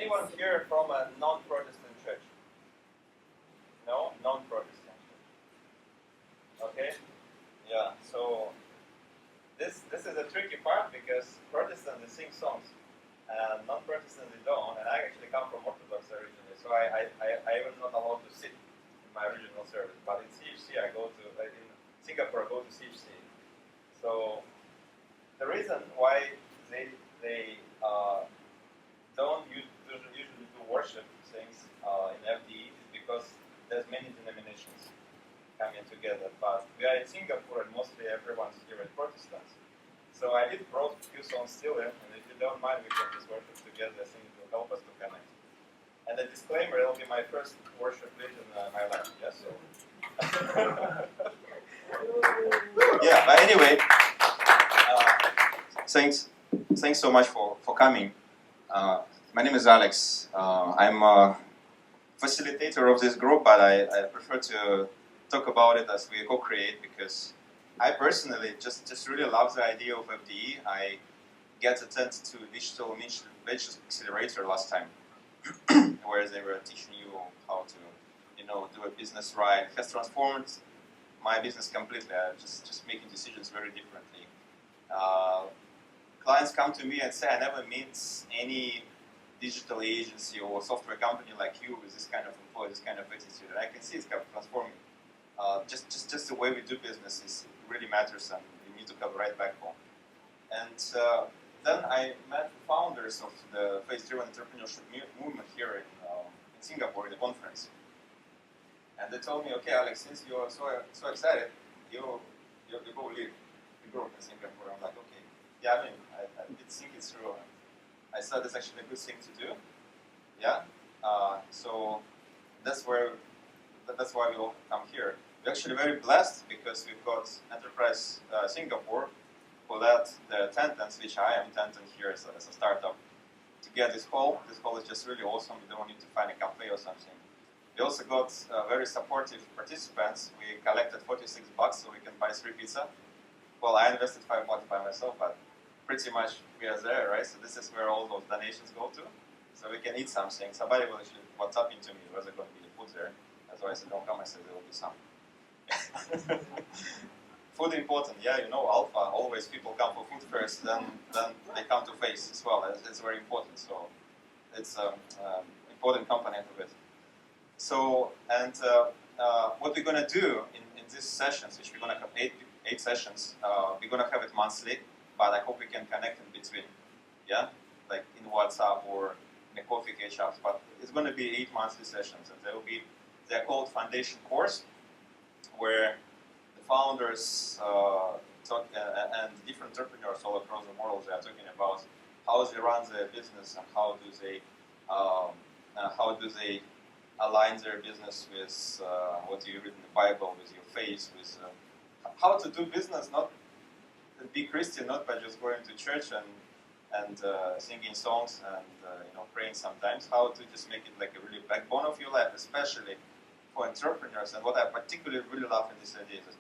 anyone here from a non-Protestant church? No? Non-Protestant church. Okay? Yeah, so this is a tricky part because Protestants they sing songs and non-Protestants they don't, and I actually come from Orthodox originally, so I was not allowed to sit in my original service, but in CHC I go to, in Singapore I go to CHC. So the reason why they don't usually do worship things in FDE is because there's many denominations coming together, but we are in Singapore and mostly everyone's here at Protestants. So I did brought a few songs still in, and if you don't mind, we can just worship together. I think it will help us to connect. And a disclaimer, it'll be my first worship lead in my life. Yeah, so. Yeah, but anyway, thanks so much for coming. My name is Alex. I'm a facilitator of this group, but I prefer to talk about it as we co-create because I personally just really love the idea of FDE. I get attended to Digital Ventures Accelerator last time, where they were teaching you how to, do a business right. It has transformed my business completely. I'm just making decisions very differently. Clients come to me and say, I never meet any digital agency or software company like you with this kind of employee, this kind of attitude. And I can see it's kind of transforming. Just the way we do business really matters, and we need to have the right backbone. And then I met the founders of the faith-driven entrepreneurship movement here in Singapore, in the conference. And they told me, okay, Alex, since you're so excited, you go lead the group in Singapore. I'm like, okay, yeah, I did think it through. I thought it's actually a good thing to do. Yeah, so that's why we all come here. We're actually very blessed because we've got Enterprise Singapore who led the attendance, which I am attending here as a startup, to get this hall. This hall is just really awesome. We don't need to find a cafe or something. We also got very supportive participants. We collected $46 so we can buy 3 pizza. Well, I invested $5 by myself, but pretty much we are there, right? So this is where all those donations go to. So we can eat something. Somebody will actually WhatsApp into me, was there going to be food there? That's why I said, don't come. I said, there will be some. Food important, yeah, Alpha, always people come for food first, then they come to face as well. It's very important, so it's an important component of it. So, and what we're going to do in these sessions, which we're going to have 8 sessions, we're going to have it monthly, but I hope we can connect in between, yeah, like in WhatsApp or in a coffee catch-ups, but it's going to be 8 monthly sessions, and they're called Foundation Course, where the founders talk, and different entrepreneurs all across the world, they are talking about how they run their business and how do they align their business with what you read in the Bible, with your faith, with how to do business, not be Christian, not by just going to church and singing songs and praying sometimes. How to just make it like a really backbone of your life, especially for entrepreneurs. And what I particularly really love in this idea is,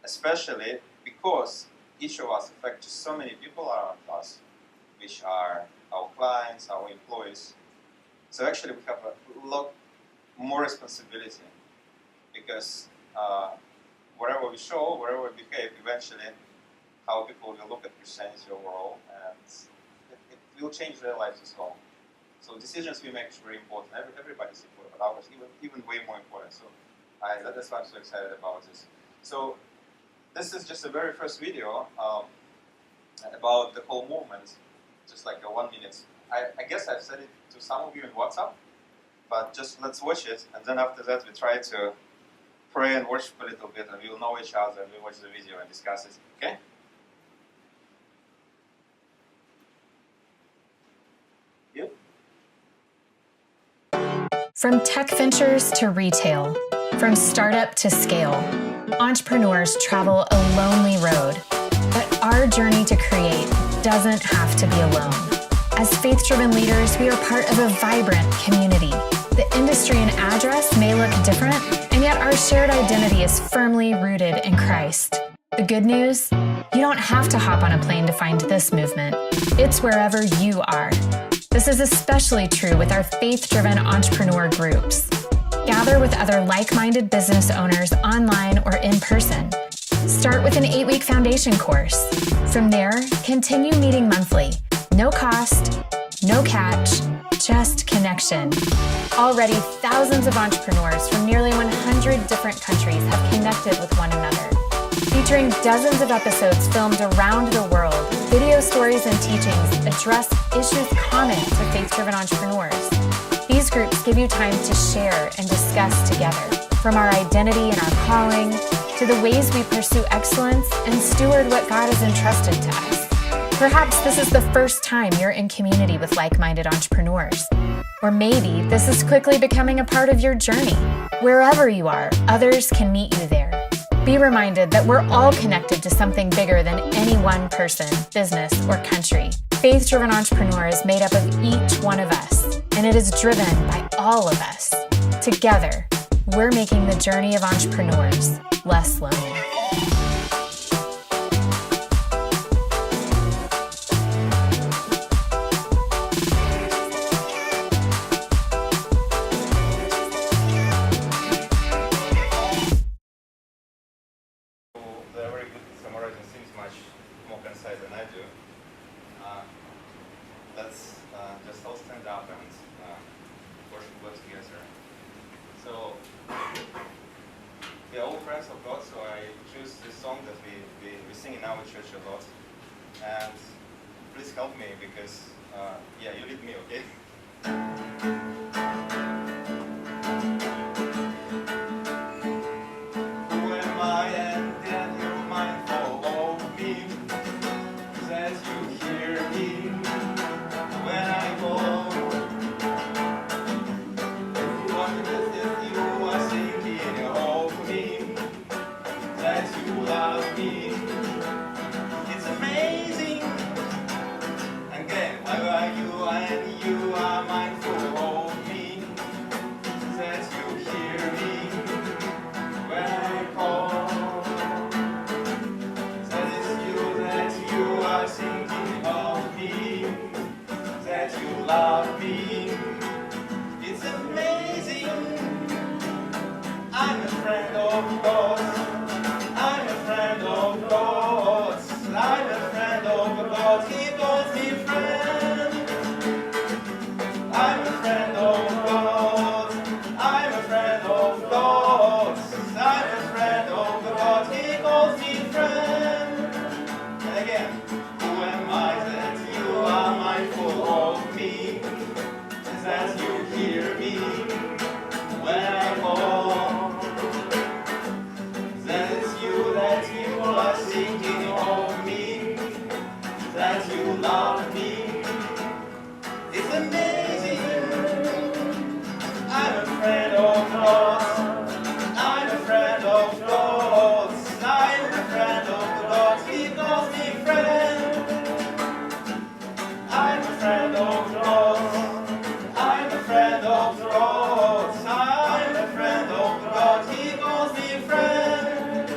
especially because each of us affects so many people around us, which are our clients, our employees. So actually we have a lot more responsibility because wherever we show, wherever we behave, eventually how people will look at Christianity overall, and it will change their lives as well. So decisions we make is very important. Everybody's important, but ours even way more important. So that's why I'm so excited about this. So this is just the very first video about the whole movement, just like a 1 minute. I guess I've said it to some of you in WhatsApp, but just let's watch it, and then after that we try to pray and worship a little bit, and we'll know each other, and we'll watch the video and discuss it, okay? Yep. From tech ventures to retail, from startup to scale, entrepreneurs travel a lonely road, but our journey to create doesn't have to be alone. As faith-driven leaders, we are part of a vibrant community. The industry and address may look different, and yet our shared identity is firmly rooted in Christ. The good news? You don't have to hop on a plane to find this movement. It's wherever you are. This is especially true with our faith-driven entrepreneur groups. Gather with other like-minded business owners online or in person. Start with an 8-week foundation course. From there, continue meeting monthly. No cost, no catch, just connection. Already, thousands of entrepreneurs from nearly 100 different countries have connected with one another. Featuring dozens of episodes filmed around the world, video stories and teachings address issues common to faith-driven entrepreneurs. These groups give you time to share and discuss together, from our identity and our calling, to the ways we pursue excellence and steward what God has entrusted to us. Perhaps this is the first time you're in community with like-minded entrepreneurs. Or maybe this is quickly becoming a part of your journey. Wherever you are, others can meet you there. Be reminded that we're all connected to something bigger than any one person, business, or country. Faith-driven entrepreneur is made up of each one of us, and it is driven by all of us. Together, we're making the journey of entrepreneurs less lonely. They're very good at summarizing things much more concise than I do. Let's just all stand up and worship God together. So, we are all friends of God, so I choose this song that we sing in our church a lot. And please help me because, you lead me, okay? Who am I and that you're mindful of me, that you hear me when I go. Wonder that you are thinking of me, that you love me. It's amazing. Again, why are you and you are mindful of me, that you hear me when I call. That is you are thinking of me, that you love me. It's amazing. I'm a friend of God. I'm a friend of God. I'm a friend of God. He calls me friend. I'm a friend of God. I'm a friend of God. I'm a friend of God. He calls me friend. And again, who am I that you are mindful of me, that you hear me when I call? That you are thinking of me, that you love me. It's amazing. I'm a friend of God. I'm a friend of God. I'm a friend of God. He calls me friend. I'm a friend of God. I'm a friend of God. I'm a friend of God. He calls me friend.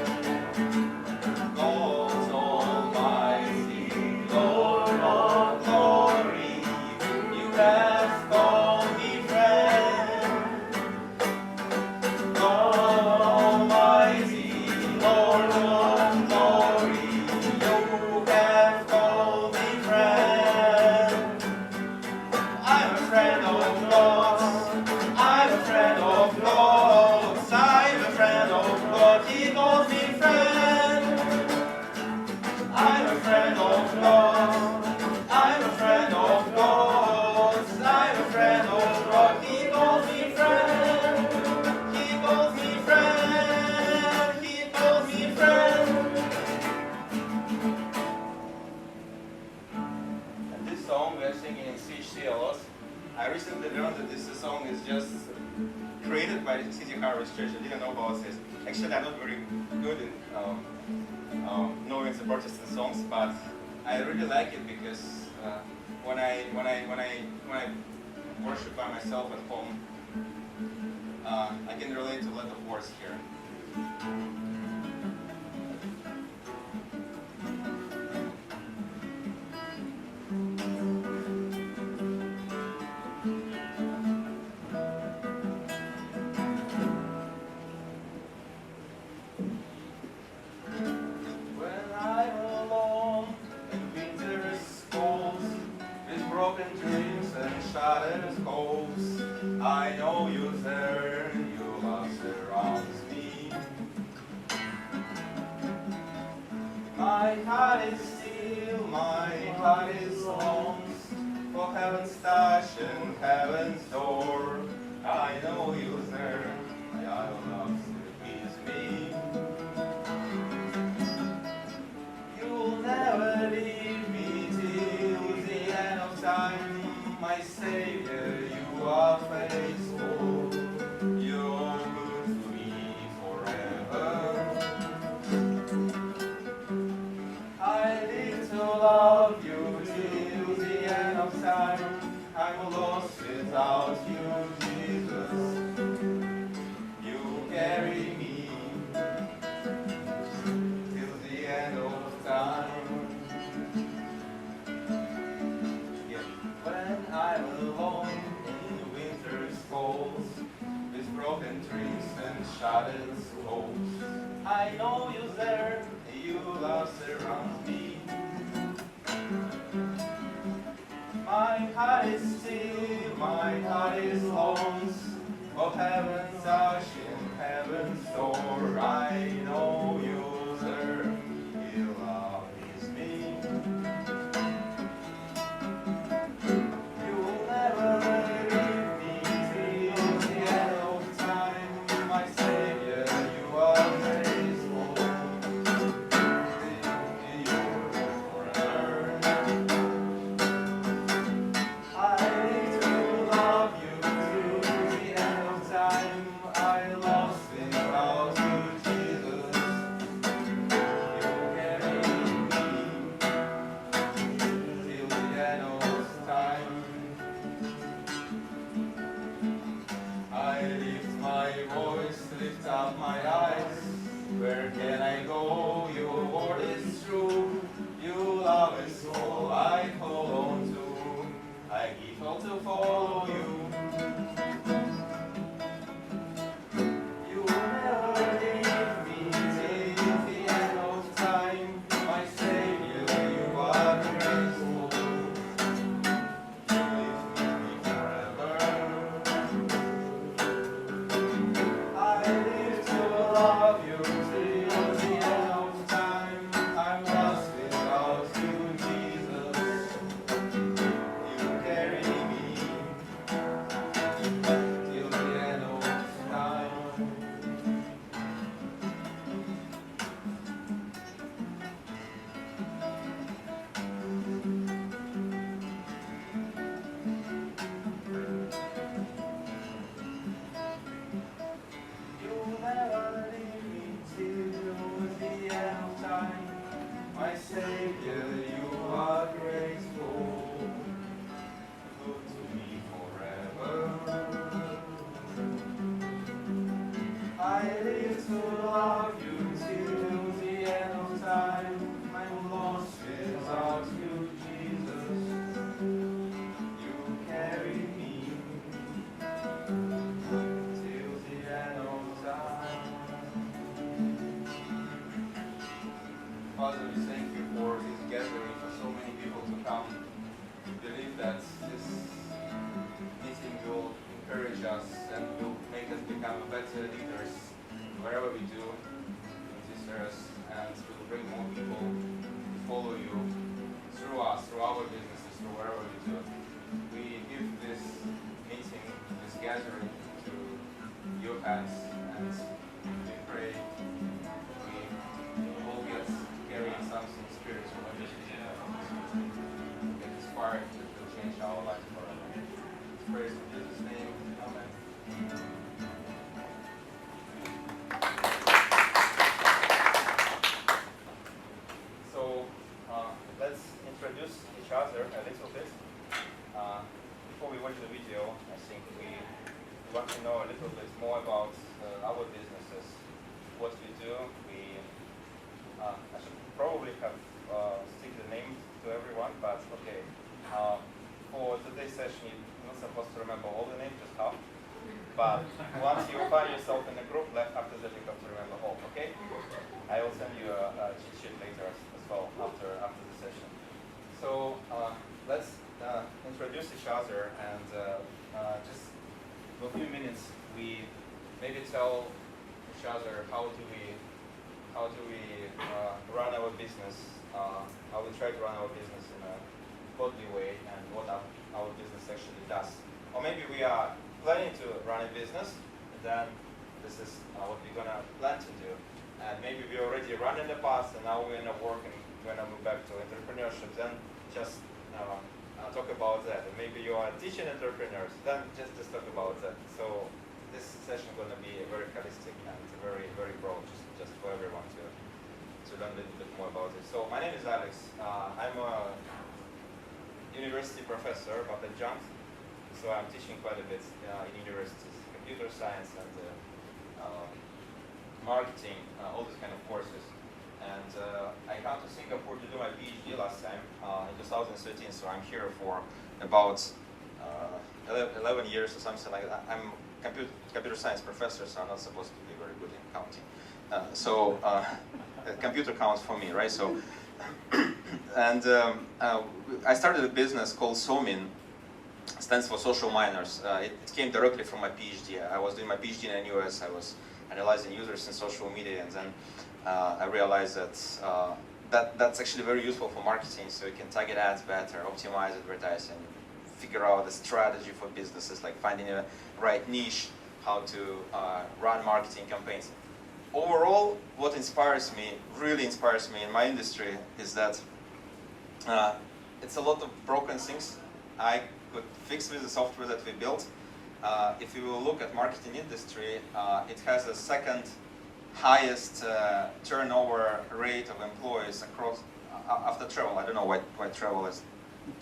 God Almighty, Lord of glory, you have called me friend. God Almighty, Lord of glory, you have called me friend. I'm a friend of God. I'm a friend of God. I'm a friend of God. He calls me friend. I'm a friend of God. I'm a friend of God. I'm a friend of God. He calls me friend. He calls me friend. He calls me friend. And this song we are singing in CHC a lot. I recently learned that this song is just created by City Harvest Church. I didn't know about this. Actually, I'm not very good in knowing the Protestant songs, but I really like it because when I worship by myself at home, I can relate to a lot of words here. heart is still, my heart is longs for heaven's touch and heaven's door. I know you there, I love to kiss me. You'll never leave me till the end of time, my Savior, you are faithful. You're good to me forever. I live to love you till the end of time. I'm lost without you, Jesus. You carry me till the end of time. Yeah. When I'm alone in winter's cold, with broken trees and shattered souls, I know you're there, you love surrounds me. My heart is still, my heart is longs for heaven's touch in heaven's door. I know you're there, you love me. You'll never leave me till the end of time, my Savior, you are faithful. Lift up my eyes, where can I go? Your word is true, you love us all, I hold on to, I give all to follow you. You will never leave me till the end of time, my Savior, you are graceful, you live with me forever. I live to love you till the end of time. I'm lost without you, Jesus. You carry me till the end of time. You'll never leave me till the end of time. My Savior, you are graceful, good to me forever. I live to love you till the end of time. I'm lost without you, Jesus. You carry me till the end of time. Father, we thank you for this gathering, for so many people to come. We believe that this meeting will encourage us and will make us become better leaders wherever we do in this earth, and will bring more people to follow you through us, through our businesses, through wherever we do. We give this meeting, this gathering to your hands, and we pray we will get carrying something spiritual and get inspired to change our lives forever. Praise in Jesus' name. Amen. So let's introduce each other a little bit. Before we watch the video, I think we want to know a little bit more about our businesses, what we do. I should probably have stick the name to everyone, but okay. For today's session, you're not supposed to remember all the names, just half. But once you find yourself in a group, after that you have to remember all, okay? I will send you a cheat sheet later as well after the session. So let's introduce each other, and just for a few minutes we maybe tell each other how do we how do we run our business, how we try to run our business in a godly way, and what our business actually does. Or maybe we are planning to run a business, and then this is what we're gonna plan to do. And maybe we already run in the past, and now we're gonna work and we're gonna move back to entrepreneurship. Then just talk about that. And maybe you are teaching entrepreneurs, then just talk about that. So this session is going to be very holistic and very, very broad, just for everyone to learn a little bit more about it. So my name is Alex. I'm a university professor, but adjunct. So I'm teaching quite a bit in universities, computer science and marketing, all these kind of courses. And I came to Singapore to do my PhD last time in 2013, so I'm here for about 11 years or something like that. I'm computer science professor, so I'm not supposed to be very good in counting. Computer counts for me, right? So, and I started a business called SOMIN, stands for Social Miners. It came directly from my PhD. I was doing my PhD in the US. I was analyzing users in social media, and then I realized that that's actually very useful for marketing, so you can target ads better, optimize advertising, figure out the strategy for businesses, like finding a right niche, how to run marketing campaigns. Overall, what really inspires me in my industry is that it's a lot of broken things I could fix with the software that we built. If you will look at marketing industry, it has the second highest turnover rate of employees across after travel. I don't know why travel is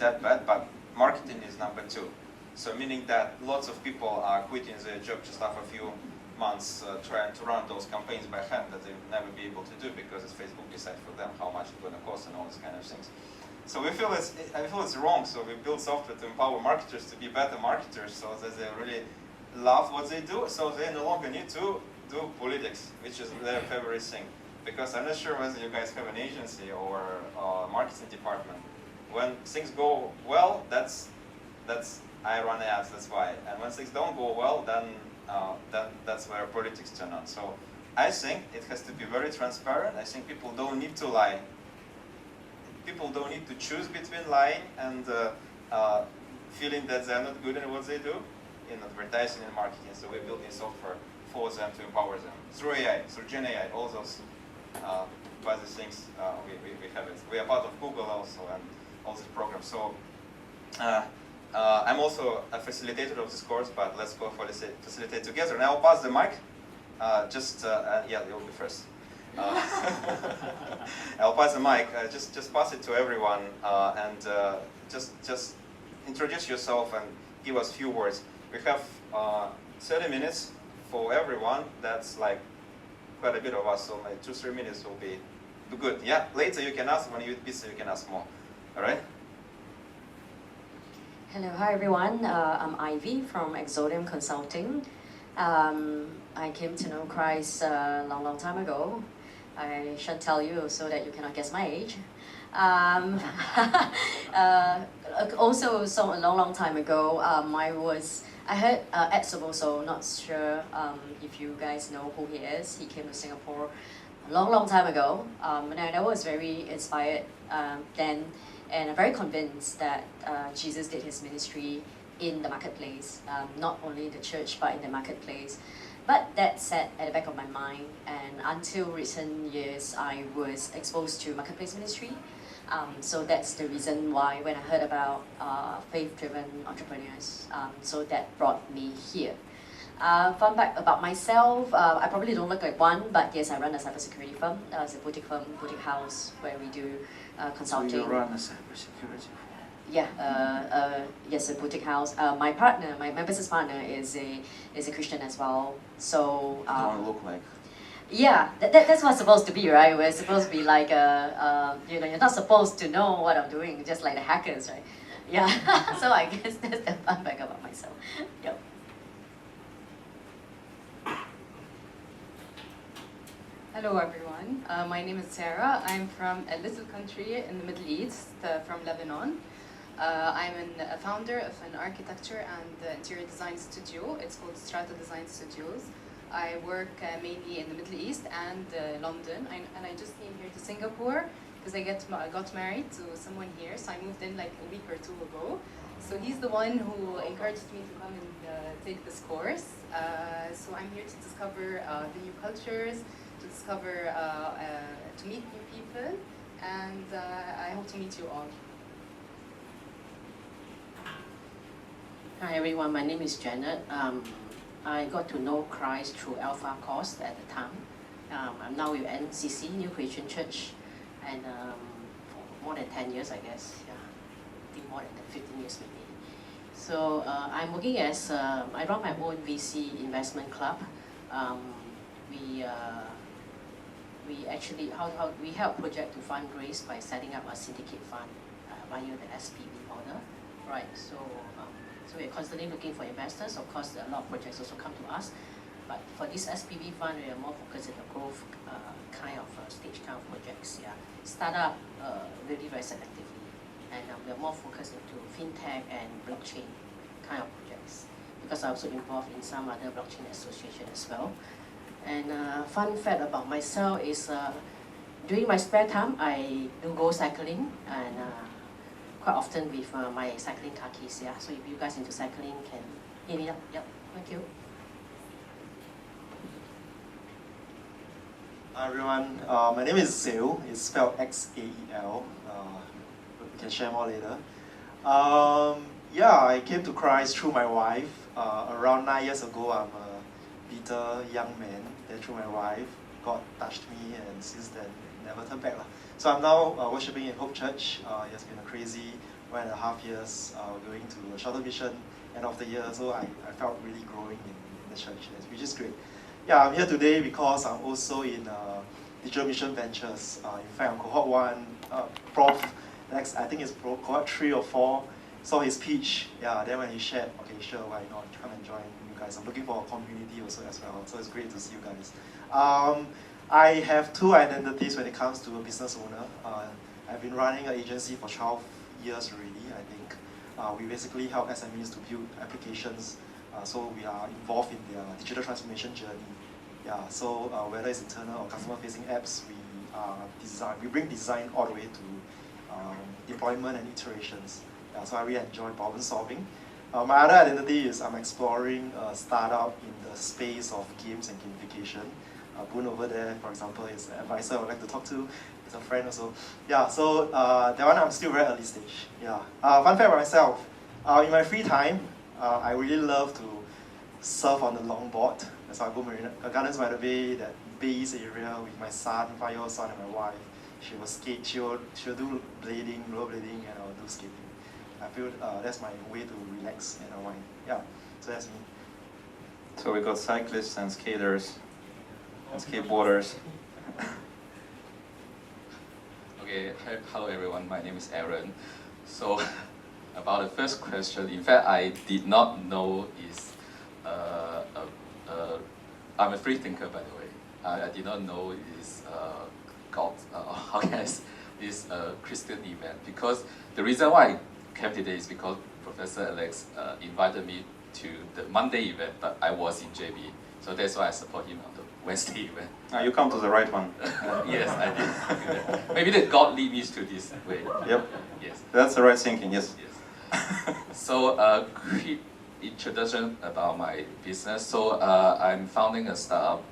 that bad, but marketing is number 2. So meaning that lots of people are quitting their job just after a few months trying to run those campaigns by hand that they will never be able to do because it's Facebook decide for them how much it's going to cost and all these kind of things. So I feel it's wrong. So we build software to empower marketers to be better marketers, so that they really love what they do. So they no longer need to do politics, which is their favorite thing. Because I'm not sure whether you guys have an agency or a marketing department. When things go well, that's I run ads. That's why. And when things don't go well, then that's where politics turn on. So I think it has to be very transparent. I think people don't need to lie. People don't need to choose between lying and feeling that they're not good at what they do in advertising and marketing. So we're building software for them to empower them through AI, through Gen AI, all those basic things. We have it. We are part of Google also and all these programs. So I'm also a facilitator of this course, but let's go facilitate together. Now I'll pass the mic. Yeah, you'll be first. I'll pass the mic. Just pass it to everyone and just introduce yourself and give us a few words. We have 30 minutes for everyone. That's like quite a bit of us, so like 2-3 minutes will be good. Yeah, later you can ask, when you're busy you can ask more. All right? Hello, hi everyone. I'm Ivy from Exodium Consulting. I came to know Christ a long time ago. I should tell you so that you cannot guess my age. Also, so a long time ago, I heard Ed Soboso, not sure if you guys know who he is. He came to Singapore a long time ago, and I was very inspired then, and I'm very convinced that Jesus did his ministry in the marketplace, not only the church, but in the marketplace. But that sat at the back of my mind, and until recent years, I was exposed to marketplace ministry. So that's the reason why when I heard about faith-driven entrepreneurs, so that brought me here. Fun fact about myself, I probably don't look like one, but yes, I run a cybersecurity firm. It's a boutique firm, boutique house, where we do consulting. So you run a cybersecurity firm? Yeah, yes, a boutique house. My partner, my business partner is a Christian as well. So you don't look like. Yeah, that's what it's supposed to be, right? We're supposed to be like you're not supposed to know what I'm doing, just like the hackers, right? Yeah. So I guess that's the fun fact about myself. Yep. Hello everyone, my name is Sarah. I'm from a little country in the Middle East, from Lebanon. I'm a founder of an architecture and interior design studio. It's called Strata Design Studios. I work mainly in the Middle East and London, and I just came here to Singapore because I got married to someone here, so I moved in like a week or two ago. So he's the one who encouraged me to come and take this course. So I'm here to discover the new cultures, to discover, to meet new people, and I hope to meet you all. Hi everyone, my name is Janet. I got to know Christ through Alpha course at the time. I'm now with NCC, New Creation Church, and for more than 10 years, I guess. Yeah, I think more than 15 years maybe. So I'm working as, I run my own VC investment club. We actually, we help project to fundraise by setting up a syndicate fund via the SPV model. Right, so we're constantly looking for investors. Of course, a lot of projects also come to us. But for this SPV fund, we are more focused on the growth kind of stage kind of projects. Yeah, startup really very selectively, and we are more focused into fintech and blockchain kind of projects. Because I'm also involved in some other blockchain association as well. And fun fact about myself is during my spare time, I do go cycling and. Quite often with my cycling car keys, yeah. So if you guys into cycling, can hit me up. Yep. Thank you. Hi everyone, my name is Xael. It's spelled Xael. We can share more later. Yeah, I came to Christ through my wife. Around 9 years ago, I'm a bitter young man. Then through my wife, God touched me, and since then, never turned back. So I'm now worshiping in Hope Church. It has been a crazy 1.5 years going to a shuttle mission end of the year. So I felt really growing in the church, which is great. Yeah, I'm here today because I'm also in Digital Mission Ventures. In fact, I'm cohort 1. Prof, next, I think it's cohort 3 or 4, saw his pitch. Yeah, then when he shared, okay, sure, why not? Come and join you guys. I'm looking for a community also as well. So it's great to see you guys. I have 2 identities when it comes to a business owner. I've been running an agency for 12 years already, I think. We basically help SMEs to build applications, so we are involved in their digital transformation journey. Yeah, so whether it's internal or customer-facing apps, we bring design all the way to deployment and iterations. Yeah, so I really enjoy problem solving. My other identity is I'm exploring a startup in the space of games and gamification. Boone over there, for example, is an advisor I would like to talk to. He's a friend also. Yeah, so that one I'm still very early stage. Yeah. Fun fact about myself, in my free time, I really love to surf on the longboard. So I go Marina Gardens by the Bay, that base area with my son, 5-year-old son, and my wife. She will skate, she'll do blading, rollerblading, and I'll do skating. I feel that's my way to relax and unwind. Yeah, so that's me. So we got cyclists and skaters and skateboarders. Okay, hello everyone, my name is Aaron. So, about the first question, in fact, I did not know is, I'm a free thinker by the way. I did not know it is God, how can I say, this Christian event, because the reason why I came today is because Professor Alex invited me to the Monday event, but I was in JB, so that's why I support him on the Wednesday event. You come to the right one. Yes, I did. Maybe that God lead me to this way. Yep. Yes. That's the right thinking, yes. Yes. So, quick introduction about my business. So, I'm founding a startup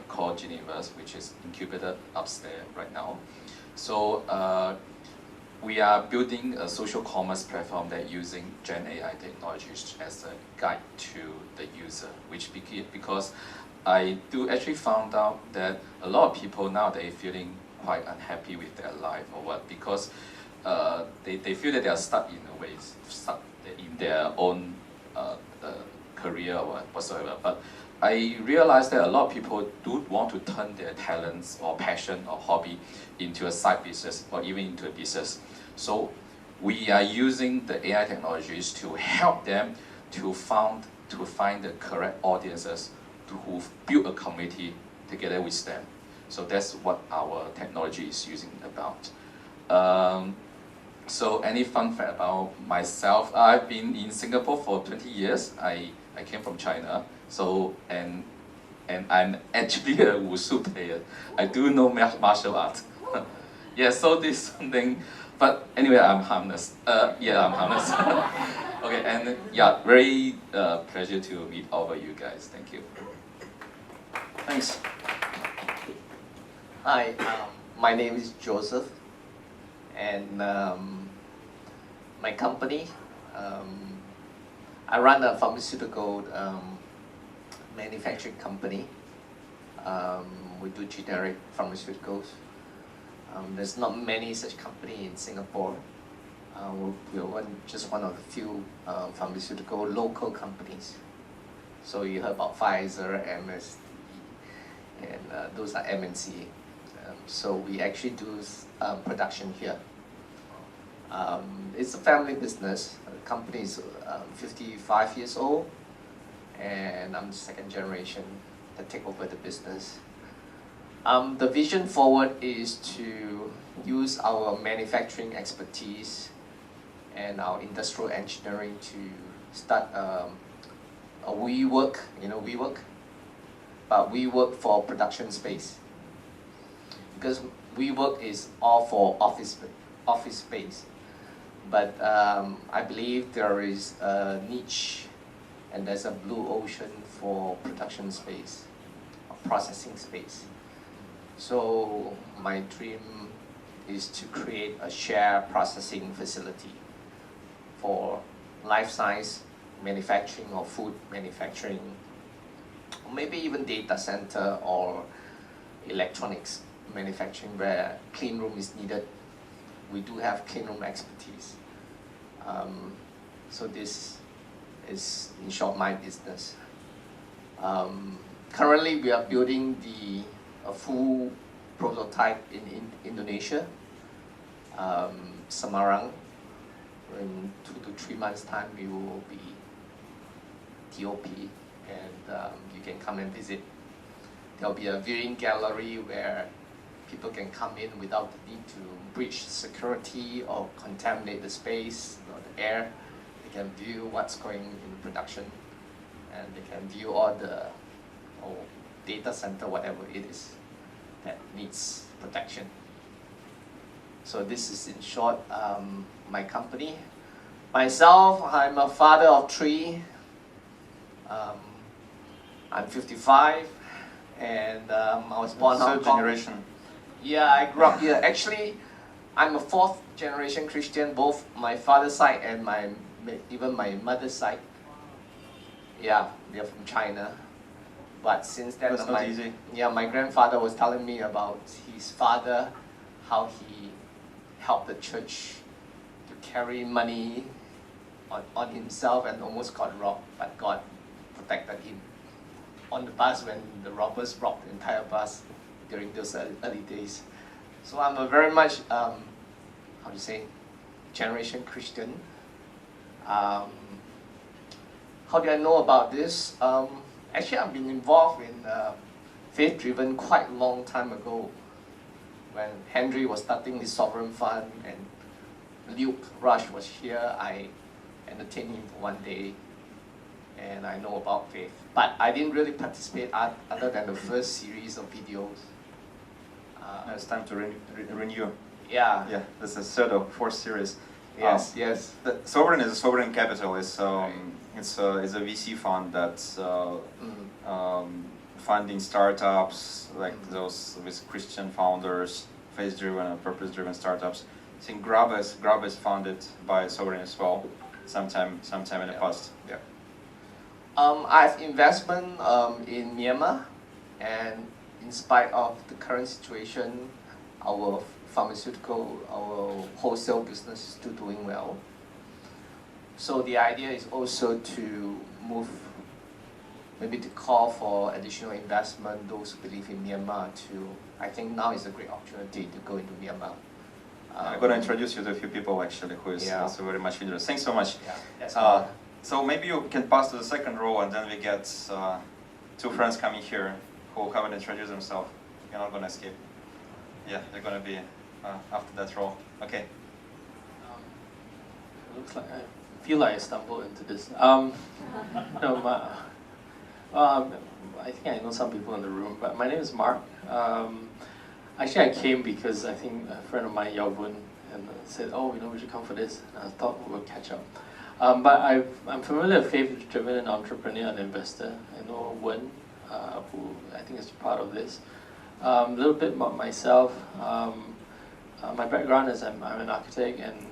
called Geniverse, which is incubated upstairs right now. So, we are building a social commerce platform that using Gen AI technologies as a guide to the user, which because I do actually found out that a lot of people nowadays feeling quite unhappy with their life or what, because they feel that they are stuck in a way, stuck in their own career or whatsoever. But I realized that a lot of people do want to turn their talents or passion or hobby into a side business or even into a business. So we are using the AI technologies to help them to find the correct audiences who build a community together with them. So that's what our technology is using about. So any fun fact about myself? I've been in Singapore for 20 years. I came from China. So and and I'm actually a wushu player. I do know martial art. Yeah, so this is something, but anyway, I'm harmless. Yeah, I'm harmless. Okay, and yeah, very pleasure to meet all of you guys. Thank you. Thanks. Hi, my name is Joseph, and my company, I run a pharmaceutical manufacturing company. We do generic pharmaceuticals. There's not many such company in Singapore. We're just one of the few pharmaceutical local companies. So you heard about Pfizer, MS, and those are MNC. So we actually do production here. It's a family business. The company is 55 years old, and I'm the second generation to take over the business. The vision forward is to use our manufacturing expertise and our industrial engineering to start a WeWork, WeWork, but WeWork for production space. Because WeWork is all for office space. But I believe there is a niche and there's a blue ocean for production space, or processing space. So my dream is to create a shared processing facility for life science manufacturing or food manufacturing, or maybe even data center or electronics manufacturing where clean room is needed. We do have clean room expertise. So this is, in short, my business. Currently, we are building a full prototype in Indonesia, Semarang. In 2 to 3 months' time, we will be TOP, and you can come and visit. There'll be a viewing gallery where people can come in without the need to breach security or contaminate the space or the air. They can view what's going in production, and they can view all the data center, whatever it is that needs protection. So this is in short my company. Myself, I'm a father of 3. I'm 55, and I was born in Hong Kong. Generation. Yeah, I grew up here. Actually, I'm a 4th generation Christian, both my father's side and even my mother's side. Yeah, they're from China. But since then, That's not easy. Yeah, my grandfather was telling me about his father, how he helped the church to carry money on himself and almost got robbed, but God protected him on the bus when the robbers robbed the entire bus during those early days. So I'm a very much, generation Christian. How do I know about this? Actually, I've been involved in faith-driven quite a long time ago. When Henry was starting the Sovereign Fund and Luke Rush was here, I entertained him for one day, and I know about faith. But I didn't really participate other than the first series of videos. It's time to renew. Yeah. Yeah, this is third or 4th series. Yes. Yes. The Sovereign is a sovereign capital. It's a VC fund that's funding startups like those with Christian founders, faith-driven and purpose-driven startups. I think Grab is funded by Sovereign as well, sometime in the past. Yeah. I have investment in Myanmar, and in spite of the current situation, our wholesale business is still doing well. So the idea is also to move, maybe to call for additional investment, those who believe in Myanmar I think now is a great opportunity to go into Myanmar. I'm going to introduce you to a few people actually who is also very much interested. Thanks so much. Yeah, that's so maybe you can pass to the second row, and then we get 2 friends coming here who haven't introduced themselves. You're not going to escape. Yeah, they're going to be after that row. Okay. Looks like I feel like I stumbled into this. I think I know some people in the room, but my name is Mark. Actually, I came because I think a friend of mine, Yao Bun, and said, "Oh, we should come for this." And I thought we'll catch up. But I'm familiar with faith-driven entrepreneur and investor. I know Wen, who I think is part of this. A little bit about myself. My background is I'm an architect, and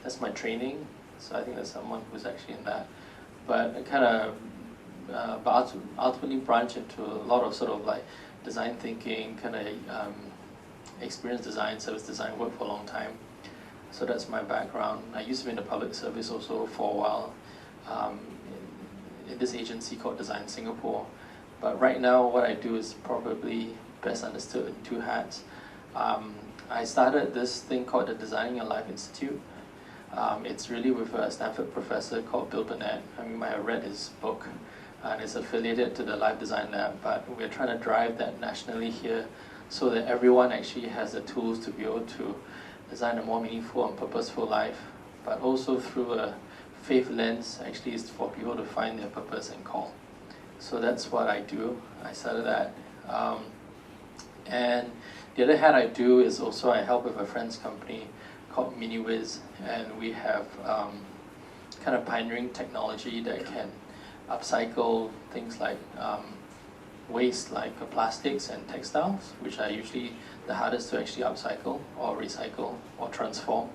that's my training. So I think there's someone who's actually in that. But I kind of ultimately branch into a lot of sort of like design thinking, kind of experience design, service design, work for a long time. So that's my background. I used to be in the public service also for a while in this agency called Design Singapore. But right now what I do is probably best understood in two hats. I started this thing called the Designing Your Life Institute. It's really with a Stanford professor called Bill Burnett. I mean, you might have read his book, and it's affiliated to the Life Design Lab, but we're trying to drive that nationally here so that everyone actually has the tools to be able to design a more meaningful and purposeful life, but also through a faith lens, actually is for people to find their purpose and call. So that's what I do. I started that. And the other hat I do is also I help with a friend's company called MiniWiz, and we have kind of pioneering technology that can upcycle things like waste like plastics and textiles, which are usually the hardest to actually upcycle or recycle or transform.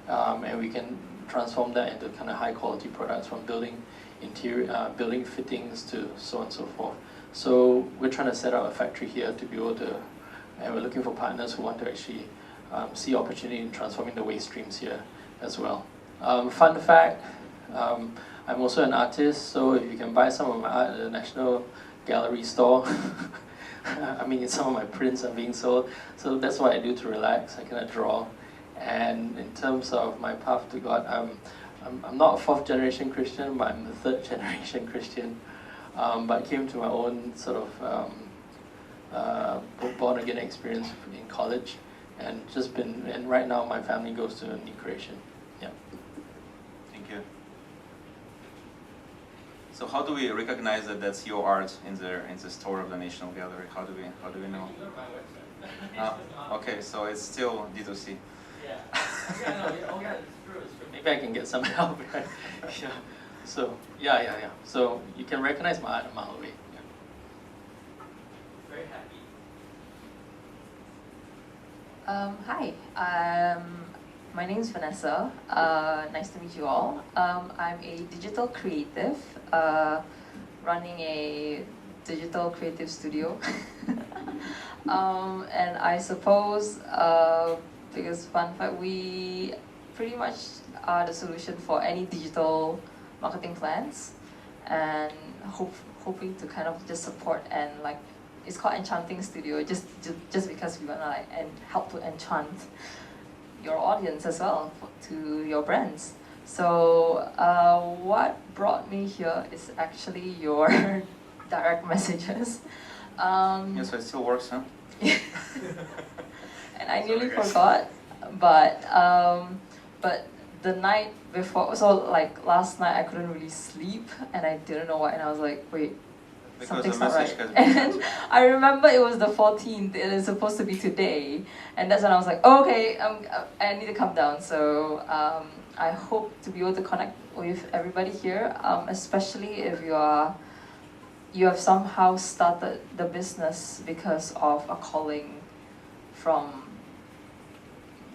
And we can transform that into kind of high quality products, from building interior, building fittings to so on and so forth. So we're trying to set up a factory here to be able to, and we're looking for partners who want to actually see opportunity in transforming the waste streams here as well. Fun fact, I'm also an artist, so if you can buy some of my art at the National Gallery store, I mean, some of my prints are being sold, so that's what I do to relax. I kind of draw. And in terms of my path to God, I'm not a fourth generation Christian, but I'm a third generation Christian. But I came to my own sort of born again experience in college, and right now my family goes to a new creation. Yeah. Thank you. So how do we recognize that that's your art in the store of the National Gallery? How do we know? Okay, so it's still D2C. Yeah, no, it's true. Maybe I can get some help. Right? Yeah. So yeah. So you can recognize my art a mile away. Yeah. Very happy. Hi, my name is Vanessa. Nice to meet you all. I'm a digital creative, running a digital creative studio. And I suppose, because fun fact, we pretty much are the solution for any digital marketing plans, and hoping to kind of just support and like, it's called Enchanting Studio, just because we wanna like and help to enchant your audience as well to your brands. So what brought me here is actually your direct messages. Yeah, so it still works, huh? And I nearly forgot, but the night before, so like last night I couldn't really sleep, and I didn't know why, and I was like, wait, Because something's the not right. message has been And sent. I remember it was the 14th, it is supposed to be today, and that's when I was like, oh, okay, I need to come down. So I hope to be able to connect with everybody here, especially if you have somehow started the business because of a calling from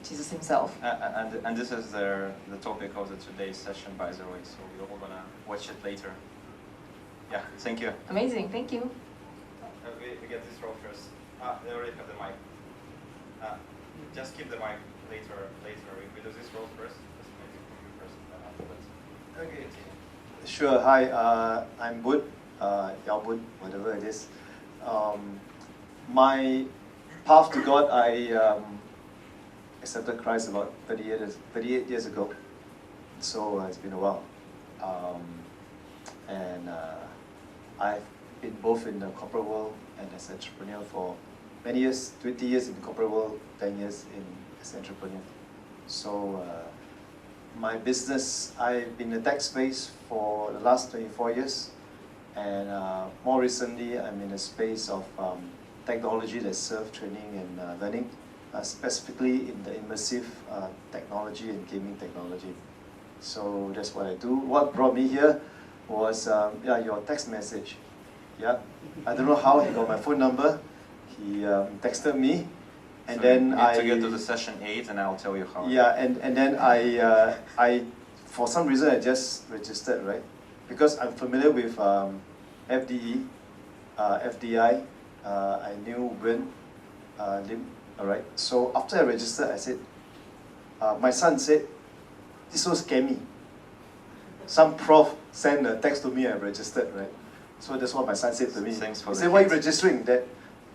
Jesus himself. And this is the topic of the today's session, by the way, so we're all gonna watch it later. Yeah, thank you. Amazing, thank you. We get this row first. They already have the mic. Just keep the mic later. We do this row first. Just maybe from you first, afterwards. Okay. Sure. Hi, I'm Bud, Yao Bud, whatever it is. My path to God, I accepted Christ about 38 years ago. So it's been a while. And I've been both in the corporate world and as an entrepreneur for many years, 20 years in the corporate world, 10 years as an entrepreneur. So my business, I've been in the tech space for the last 24 years, And more recently, I'm in the space of technology that serves training and learning, specifically in the immersive technology and gaming technology. So that's what I do. What brought me here was your text message. Yeah, I don't know how he got my phone number. He texted me, and so then you need to get to the session 8, and I'll tell you how. Yeah, and then I for some reason I just registered, right? Because I'm familiar with FDE, FDI. I knew Lim, all right. So after I registered, I said, my son said, this so scammy. Some prof sent a text to me, I registered, right? So that's what my son said to me. Thanks for He the said, why are you hint. registering that?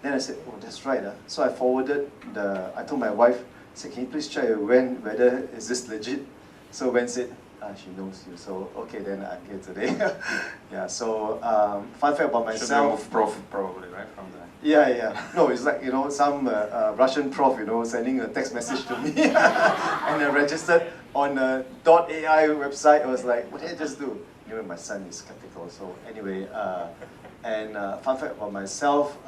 Then I said, oh, that's right. So I forwarded I told my wife, I said, can you please check with Wen whether is this legit? So Wen said, she knows you. So okay, then I'm here today. Yeah, so fun fact about myself. Should remove prof probably, right, from the... Yeah. No, it's like, some Russian prof, sending a text message to me. And I registered on a .ai website. I was like, what did I just do? Anyway, my son is skeptical. So anyway, and fun fact about myself,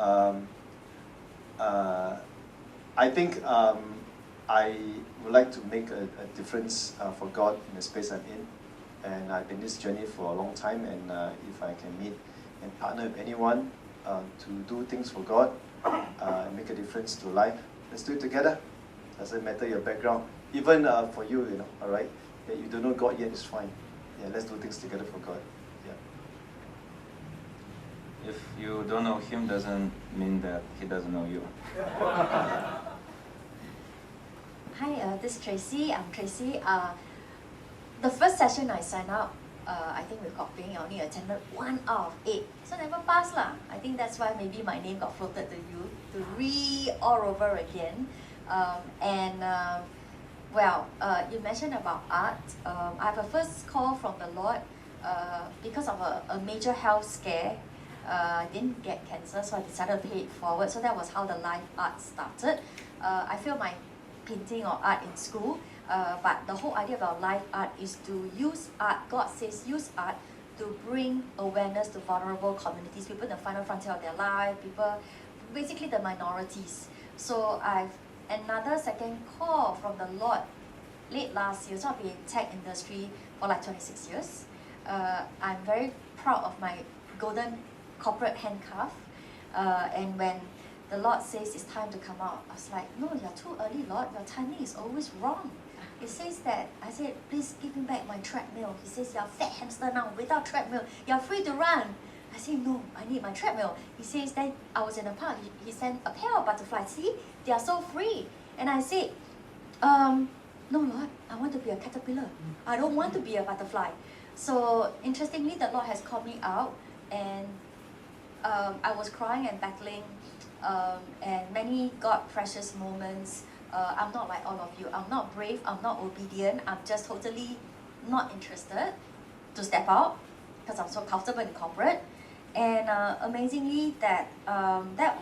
I think I would like to make a difference for God in the space I'm in. And I've been in this journey for a long time, and if I can meet and partner with anyone to do things for God, and make a difference to life, let's do it together. Doesn't matter your background. Even for you, all right, that you don't know God yet is fine. Yeah, let's do things together for God. Yeah. If you don't know him, doesn't mean that he doesn't know you. Hi, this is Tracy. I'm Tracy. The first session I signed up, I think with Koping, I only attended 1 out of 8. So never passed lah. I think that's why maybe my name got floated to you to all over again. You mentioned about art. I have a first call from the Lord because of a major health scare. I didn't get cancer, so I decided to pay it forward. So that was how the live art started. I feel my painting or art in school, but the whole idea about live art is to use art. God says use art to bring awareness to vulnerable communities, people in the final frontier of their life, people, basically the minorities. So I've another second call from the Lord late last year. So I've been in tech industry for like 26 years. I'm very proud of my golden corporate handcuff. And when the Lord says it's time to come out, I was like, no, you're too early, Lord. Your timing is always wrong. He says that, I said, please give me back my treadmill. He says, you're a fat hamster now, without treadmill. You're free to run. I said, no, I need my treadmill. He says, then I was in a park. He sent a pair of butterflies. See, they are so free. And I said, no, Lord, I want to be a caterpillar. I don't want to be a butterfly. So interestingly, the Lord has called me out, and I was crying and battling, and many God precious moments. I'm not like all of you. I'm not brave. I'm not obedient. I'm just totally not interested to step out because I'm so comfortable in corporate. And amazingly, that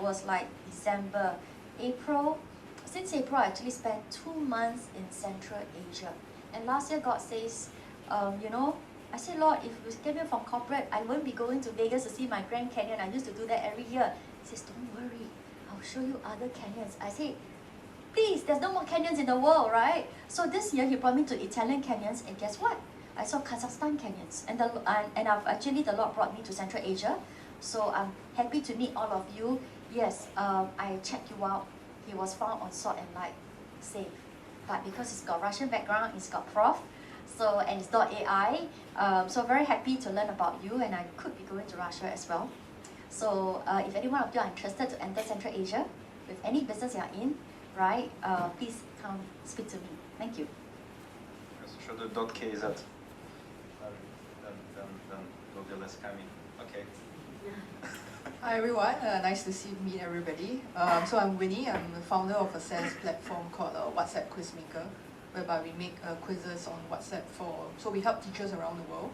was like December, April. Since April, I actually spent 2 months in Central Asia. And last year, God says, I said, Lord, if you get me from corporate, I won't be going to Vegas to see my Grand Canyon. I used to do that every year. He says, don't worry, I'll show you other canyons. I say, please, there's no more canyons in the world, right? So this year, he brought me to Italian canyons, and guess what? I saw Kazakhstan canyons. And the Lord brought me to Central Asia. So I'm happy to meet all of you. Yes, I checked you out. He was found on Salt and Light, safe. But because he's got Russian background, he's got prof, and it's .ai. So very happy to learn about you, and I could be going to Russia as well. So if any one of you are interested to enter Central Asia, with any business you are in, right, please come speak to me. Thank you. Show the .k is that then will be less coming. Okay. Hi everyone, nice to meet everybody. So I'm Winnie. I'm the founder of a SaaS platform called WhatsApp Quizmaker, whereby we make quizzes on WhatsApp so we help teachers around the world,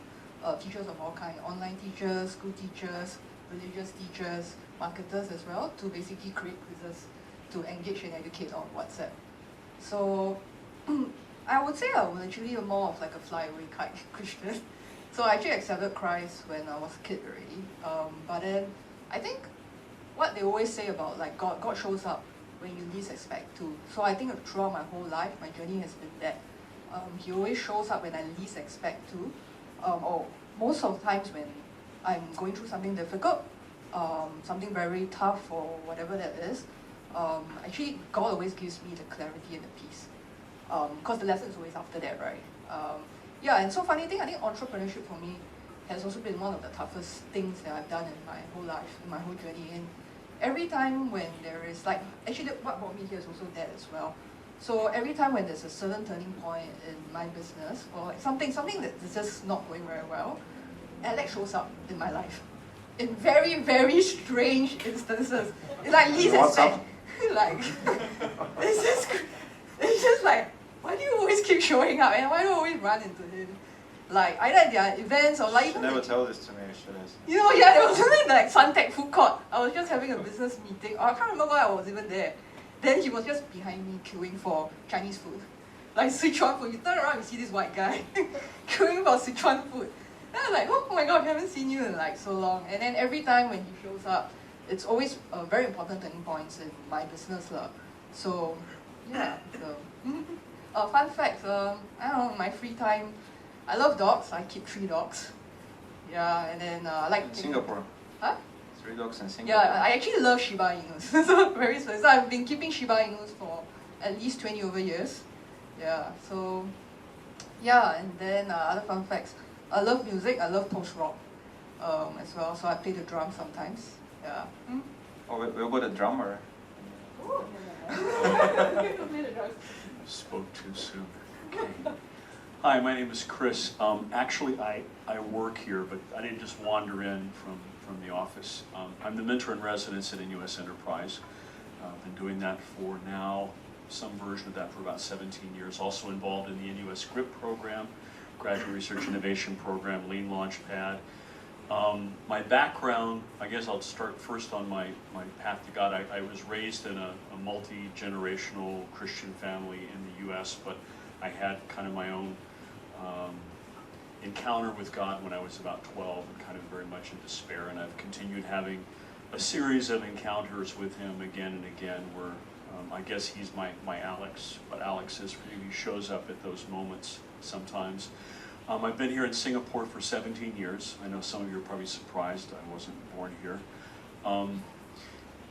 teachers of all kinds, online teachers, school teachers, religious teachers, marketers as well, to basically create quizzes to engage and educate on WhatsApp. So I would say I'm actually more of like a flyaway kite Christian. So I actually accepted Christ when I was a kid already. But then I think what they always say about like God shows up when you least expect to. So I think throughout my whole life, my journey has been that. He always shows up when I least expect to. Or most of the times when I'm going through something difficult, something very tough or whatever that is, actually God always gives me the clarity and the peace. Because the lesson is always after that, right? Yeah, and so funny thing, I think entrepreneurship for me has also been one of the toughest things that I've done in my whole life, in my whole journey. And every time when there is like, actually what brought me here is also that as well. So every time when there's a certain turning point in my business, or like something that is just not going very well, Alex shows up in my life in very, very strange instances. It's like least expect. Like, it's just like, why do you always keep showing up and why do you always run into him? Like, either at their events or like... You never tell this to me, actually. You know, yeah, there was something like Suntec food court. I was just having a business meeting, or I can't remember why I was even there. Then he was just behind me queuing for Chinese food. Like Sichuan food. You turn around, you see this white guy queuing for Sichuan food. And I was like, oh my god, I haven't seen you in like so long. And then every time when he shows up, it's always very important turning points in my business. So, yeah. So. Fun fact, I don't know, my free time, I love dogs. I keep 3 dogs. Yeah, and then I like... In Singapore? Huh? 3 dogs in Singapore? Yeah, I actually love Shiba Inus. So very special. So I've been keeping Shiba Inus for at least 20 over years. Yeah, so... Yeah, and then other fun facts. I love music. I love post-rock as well. So I play the drums sometimes. Yeah. Oh, we got a drummer. Spoke too soon. Okay. Hi, my name is Chris. Actually, I work here, but I didn't just wander in from the office. I'm the mentor in residence at NUS Enterprise. I've been doing that for now, some version of that for about 17 years. Also involved in the NUS GRIP program, Graduate Research Innovation Program, Lean Launchpad. My background, I guess I'll start first on my path to God. I was raised in a multi-generational Christian family in the US, but I had kind of my own encounter with God when I was about 12 and kind of very much in despair, and I've continued having a series of encounters with him again and again where I guess he's my Alex, but Alex is he shows up at those moments sometimes. I've been here in Singapore for 17 years. I know some of you are probably surprised I wasn't born here.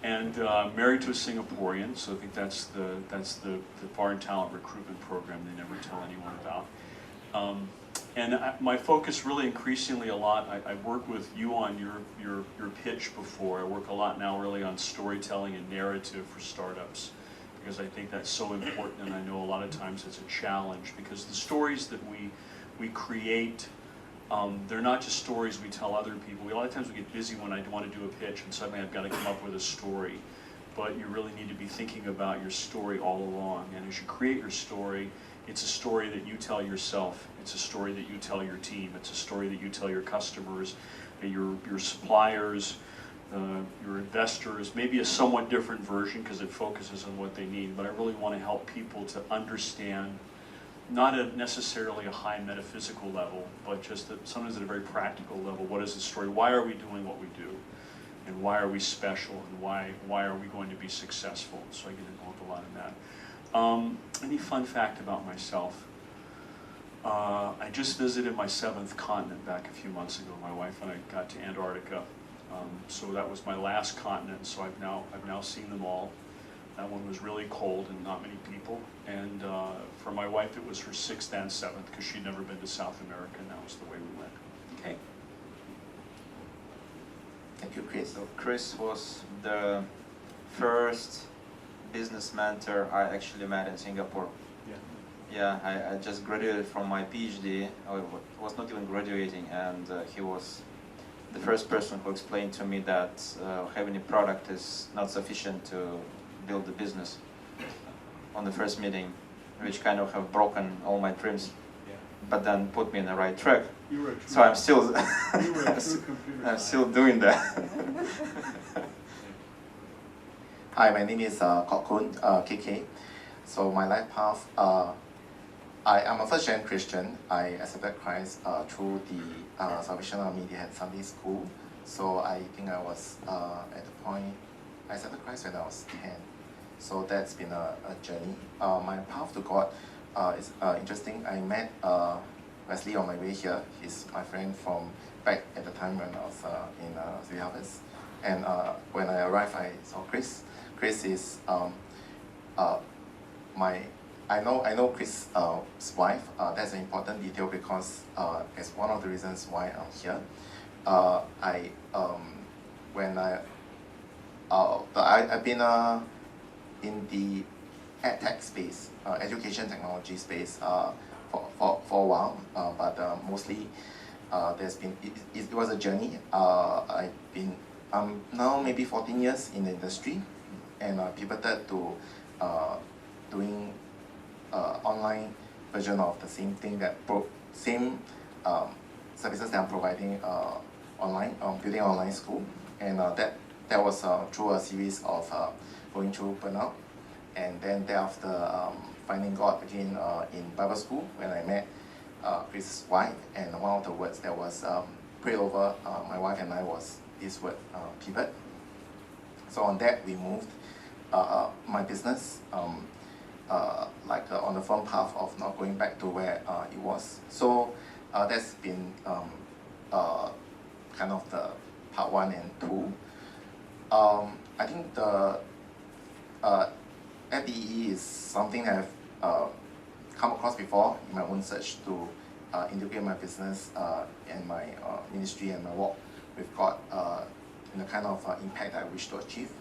And married to a Singaporean, so I think that's the foreign talent recruitment program they never tell anyone about. My focus really increasingly a lot, I worked with you on your pitch before. I work a lot now really on storytelling and narrative for startups, because I think that's so important, and I know a lot of times it's a challenge, because the stories that we create, they're not just stories we tell other people. A lot of times we get busy when I want to do a pitch and suddenly I've got to come up with a story. But you really need to be thinking about your story all along. And as you create your story, it's a story that you tell yourself. It's a story that you tell your team. It's a story that you tell your customers, your suppliers, your investors. Maybe a somewhat different version because it focuses on what they need. But I really want to help people to understand, not necessarily a high metaphysical level, but just sometimes at a very practical level. What is the story? Why are we doing what we do? And why are we special? And why are we going to be successful? So I get involved a lot in that. Any fun fact about myself? I just visited my 7th continent back a few months ago. My wife and I got to Antarctica. So that was my last continent, so I've now seen them all. That one was really cold and not many people. And for my wife, it was her 6th and 7th because she'd never been to South America, and that was the way we went. Okay. Thank you, Chris. So Chris was the first business mentor I actually met in Singapore. Yeah, I just graduated from my PhD. I was not even graduating, and he was the first person who explained to me that having a product is not sufficient to build the business on the first meeting, which kind of have broken all my dreams, but then put me in the right track. So I'm still, I'm still doing that. Hi, my name is Kok Kun, KK. So my life path, I'm a first-gen Christian. I accepted Christ through the Salvation Army. They had Sunday school. So I think I was at the point, I accepted Christ when I was 10. So that's been a journey. My path to God is interesting. I met Wesley on my way here. He's my friend from back at the time when I was in City Harvest. And when I arrived, I saw Chris. Chris is I know Chris' wife. That's an important detail because it's one of the reasons why I'm here. I've been in the edtech space, education technology space for a while, but mostly it was a journey. I'm now maybe 14 years in the industry, and I pivoted to doing online version of the same thing same services that I'm providing online, building an online school, and that was through a series of going through burnout, and then thereafter finding God again in Bible school when I met Chris' wife, and one of the words that was prayed over my wife and I was this word, pivot. So on that we moved my business on the firm path of not going back to where it was. So that's been kind of the part 1 and 2. I think the FDE is something I've come across before in my own search to integrate my business and my ministry and my walk with God in the kind of impact I wish to achieve.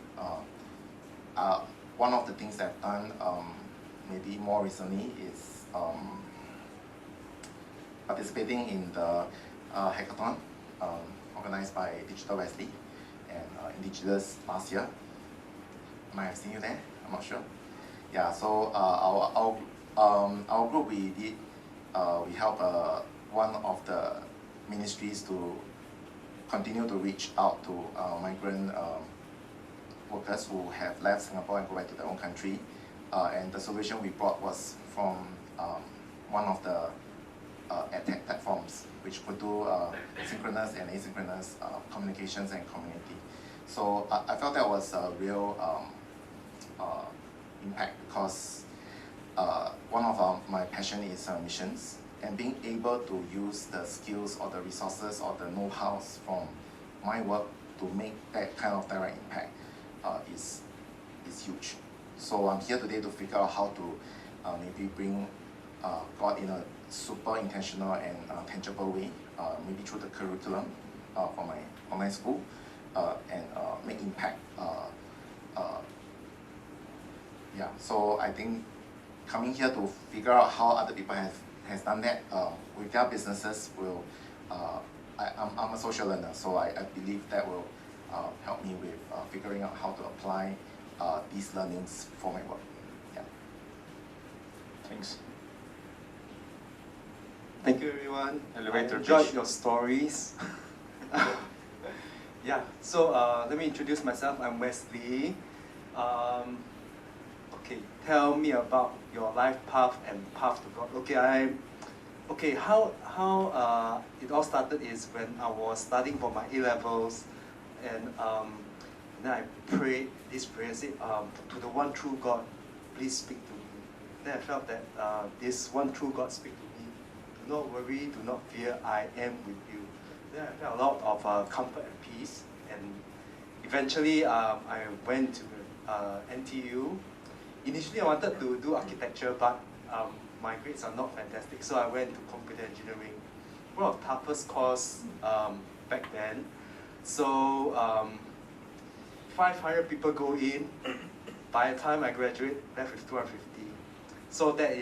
One of the things that I've done maybe more recently is participating in the hackathon organized by Digital Wesley and Indigenous last year. Might have seen you there, I'm not sure. Yeah, so our group, we helped one of the ministries to continue to reach out to migrant workers who have left Singapore and go back to their own country. And the solution we brought was from one of the edtech platforms, which could do synchronous and asynchronous communications and community. So I felt that was a real impact because one of my passion is missions, and being able to use the skills or the resources or the know-hows from my work to make that kind of direct impact is huge. So I'm here today to figure out how to maybe bring God in a super intentional and tangible way, maybe through the curriculum for my online school, and make impact. Yeah, so I think coming here to figure out how other people has done that with their businesses will, I'm a social learner, so I believe that will help me with figuring out how to apply these learnings for my work. Yeah. Thanks. Thank you, everyone. Elevator I enjoyed pitch. your stories. Yeah, so let me introduce myself. I'm Wesley. Okay, tell me about your life path and path to God. Okay, how it all started is when I was studying for my A-levels, and then I prayed this prayer, I said, to the one true God, please speak to me. Then I felt that this one true God speak to me. Do not worry, do not fear, I am with you. Then I felt a lot of comfort and peace, and eventually I went to NTU. Initially I wanted to do architecture, but my grades are not fantastic, so I went to computer engineering. One of the toughest course back then. So 500 people go in. By the time I graduate, left with 250. So that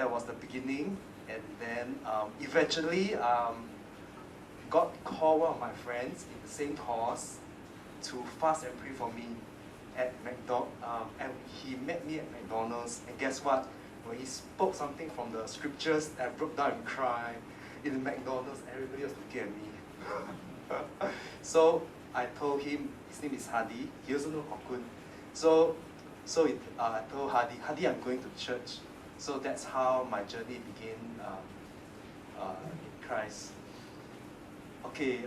was the beginning, and then eventually God called one of my friends in the same course to fast and pray for me at and he met me at McDonald's, and guess what? When he spoke something from the scriptures, I broke down and cried. In the McDonald's, everybody was looking at me. So I told him, his name is Hadi, he also knows Hokun. So I told Hadi, I'm going to church. So that's how my journey began in Christ. Okay,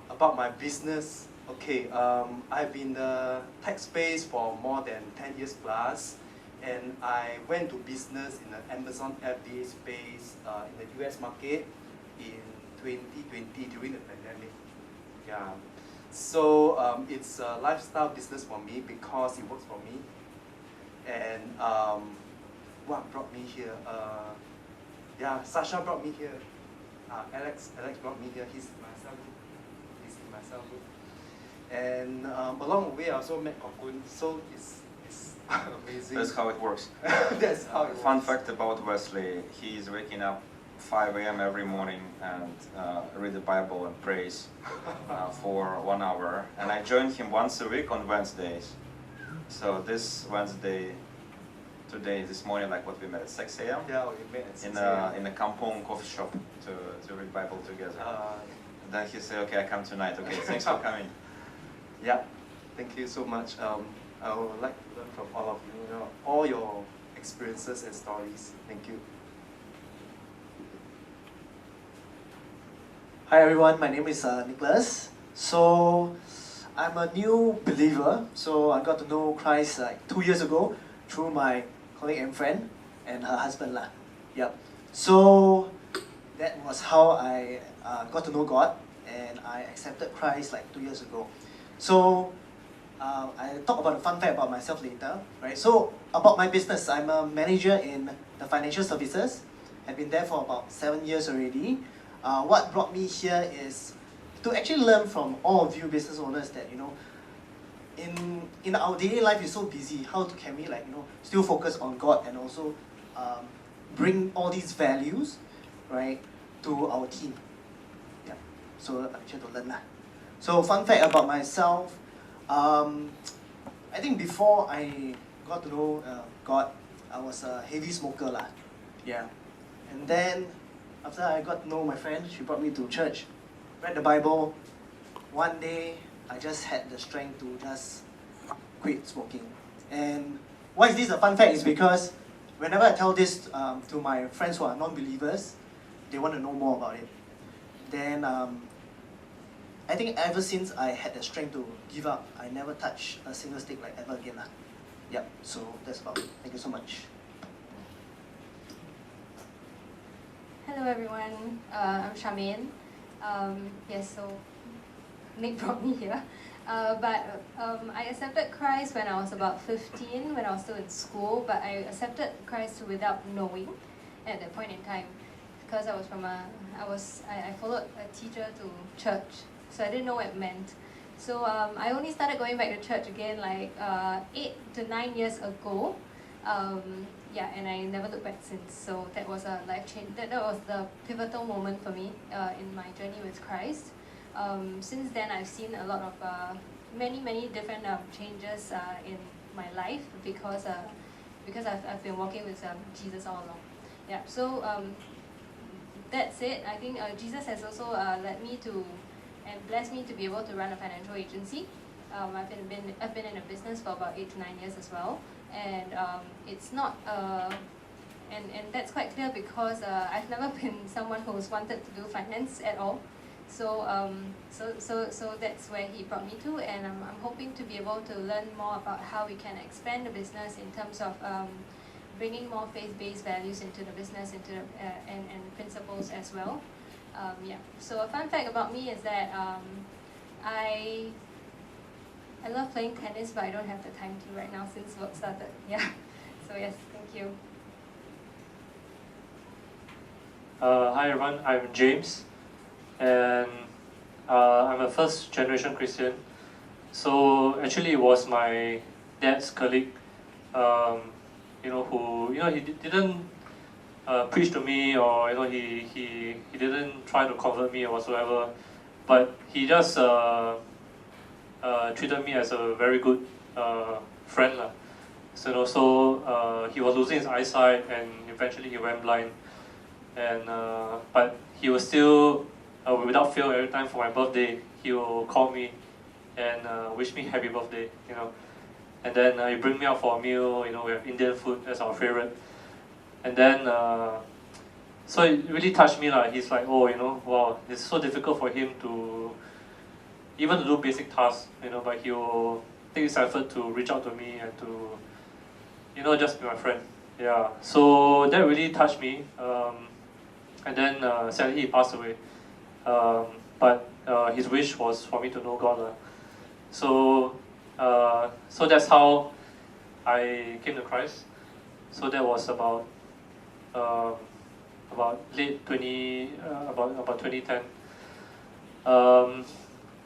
about my business. Okay, I've been in the tech space for more than 10 years plus, and I went to business in the Amazon FBA space in the US market in 2020 during the pandemic. Yeah, so it's a lifestyle business for me because it works for me. And what brought me here? Yeah, Sasha brought me here. Alex brought me here. He's in my cell group. He's in my cell group. And along the way, I also met Kokun. So it's amazing. That's how it works. That's how it works. Fun fact about Wesley: he's waking up 5 a.m. every morning and read the Bible and prays for 1 hour. And I joined him once a week on Wednesdays. So this Wednesday, this morning, like what we met at 6 a.m. Yeah, we met at 6 a.m. in a Kampong coffee shop to read Bible together. And then he said, "Okay, I come tonight." Okay, thanks for coming. Yeah, thank you so much. I would like to learn from all of you, all your experiences and stories. Thank you. Hi everyone, my name is Nicholas. So I'm a new believer. So I got to know Christ like 2 years ago through my colleague and friend and her husband lah. Yep. So that was how I got to know God, and I accepted Christ like 2 years ago. So I talk about a fun fact about myself later, right? So about my business, I'm a manager in the financial services. I've been there for about 7 years already. What brought me here is to actually learn from all of you business owners that, you know, in our daily life is so busy. How can we, like, you know, still focus on God and also bring all these values, right, to our team? Yeah. So I'm here to learn that. So fun fact about myself, I think before I got to know God, I was a heavy smoker lah. Yeah. And then after I got to know my friend, she brought me to church, read the Bible. One day, I just had the strength to just quit smoking. And why is this a fun fact is because whenever I tell this to my friends who are non-believers, they want to know more about it. Then I think ever since I had the strength to give up, I never touched a single stick like ever again. Yep, so that's about it. Thank you so much. Hello everyone, I'm Charmaine. Yes, so Nick brought me here. But I accepted Christ when I was about 15, when I was still in school, but I accepted Christ without knowing at that point in time. Because I followed a teacher to church, so I didn't know what it meant. So I only started going back to church again like 8 to 9 years ago. Yeah, and I never looked back since. So that was a life change. That was the pivotal moment for me in my journey with Christ. Since then, I've seen a lot of many different changes in my life because I've been walking with Jesus all along. Yeah. So that's it. I think Jesus has also led me to and blessed me to be able to run a financial agency. I've been in a business for about 8 to 9 years as well. And it's not, and that's quite clear because I've never been someone who's wanted to do finance at all. So so that's where he brought me to, and I'm hoping to be able to learn more about how we can expand the business in terms of bringing more faith-based values into the business, and principles as well. Yeah. So a fun fact about me is that I love playing tennis, but I don't have the time to right now since work started. Yeah. So yes, thank you. Hi everyone, I'm James, and I'm a first generation Christian. So actually it was my dad's colleague, who, he didn't preach to me, or, he didn't try to convert me or whatsoever, but he just treated me as a very good friend. So he was losing his eyesight, and eventually he went blind. And but he was still, without fail, every time for my birthday, he will call me and wish me happy birthday. And then he bring me out for a meal. We have Indian food as our favorite. And then so it really touched me like he's like, oh, wow, it's so difficult for him to even to do basic tasks, but he will take this effort to reach out to me and to just be my friend. Yeah, so that really touched me. And then sadly he passed away. But his wish was for me to know God. So that's how I came to Christ. So that was about late 2010.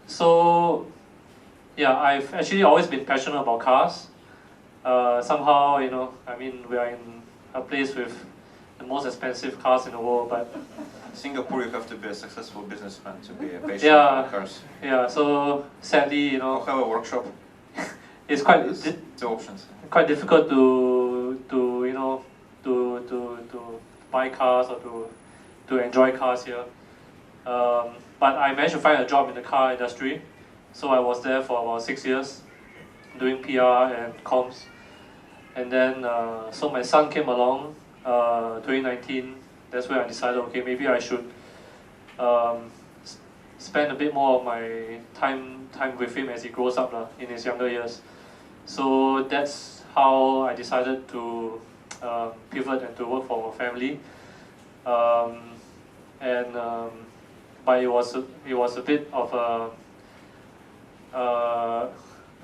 So yeah, I've actually always been passionate about cars. Somehow, I mean, we are in a place with the most expensive cars in the world, but Singapore, you have to be a successful businessman to be a patient yeah, of cars. yeah. So sadly, Or have a workshop. it's quite two options. Quite difficult to buy cars or to enjoy cars here. But I managed to find a job in the car industry, so I was there for about 6 years, doing PR and comms. And then so my son came along, 2019. That's where I decided, okay, maybe I should spend a bit more of my time with him as he grows up in his younger years. So that's how I decided to pivot and to work for a family. But it was a bit of a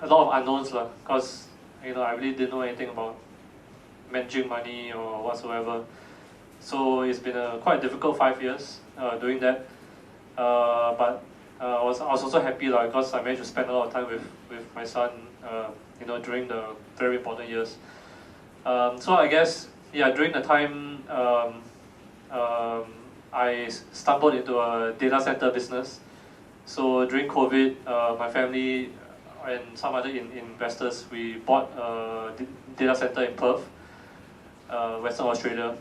lot of unknowns because I really didn't know anything about managing money or whatsoever. So it's been a quite difficult 5 years doing that. But I was also happy because I managed to spend a lot of time with my son during the very important years. So I guess during the time I stumbled into a data center business. So during COVID, my family and some other investors, we bought a data center in Perth, Western Australia.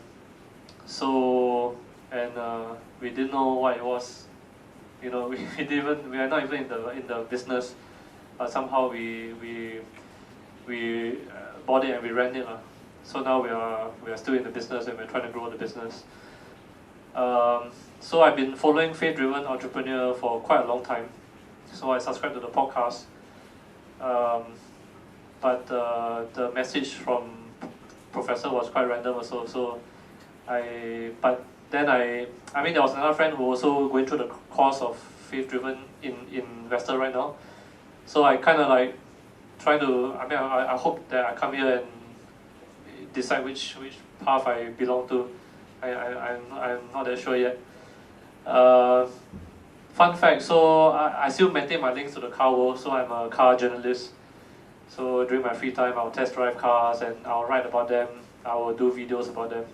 So we didn't know what it was. We are not even in the business, but somehow we bought it and we ran it. So now we are still in the business and we're trying to grow the business. So I've been following Faith-Driven Entrepreneur for quite a long time. So I subscribed to the podcast. But the message from Professor was quite random also. So but then I mean there was another friend who also going through the course of Faith-Driven Investor right now. So I kind of trying to, I hope that I come here and decide which path I belong to. I'm not that sure yet. Fun fact, so I still maintain my links to the car world, so I'm a car journalist. So during my free time, I'll test drive cars and I'll write about them. I will do videos about them.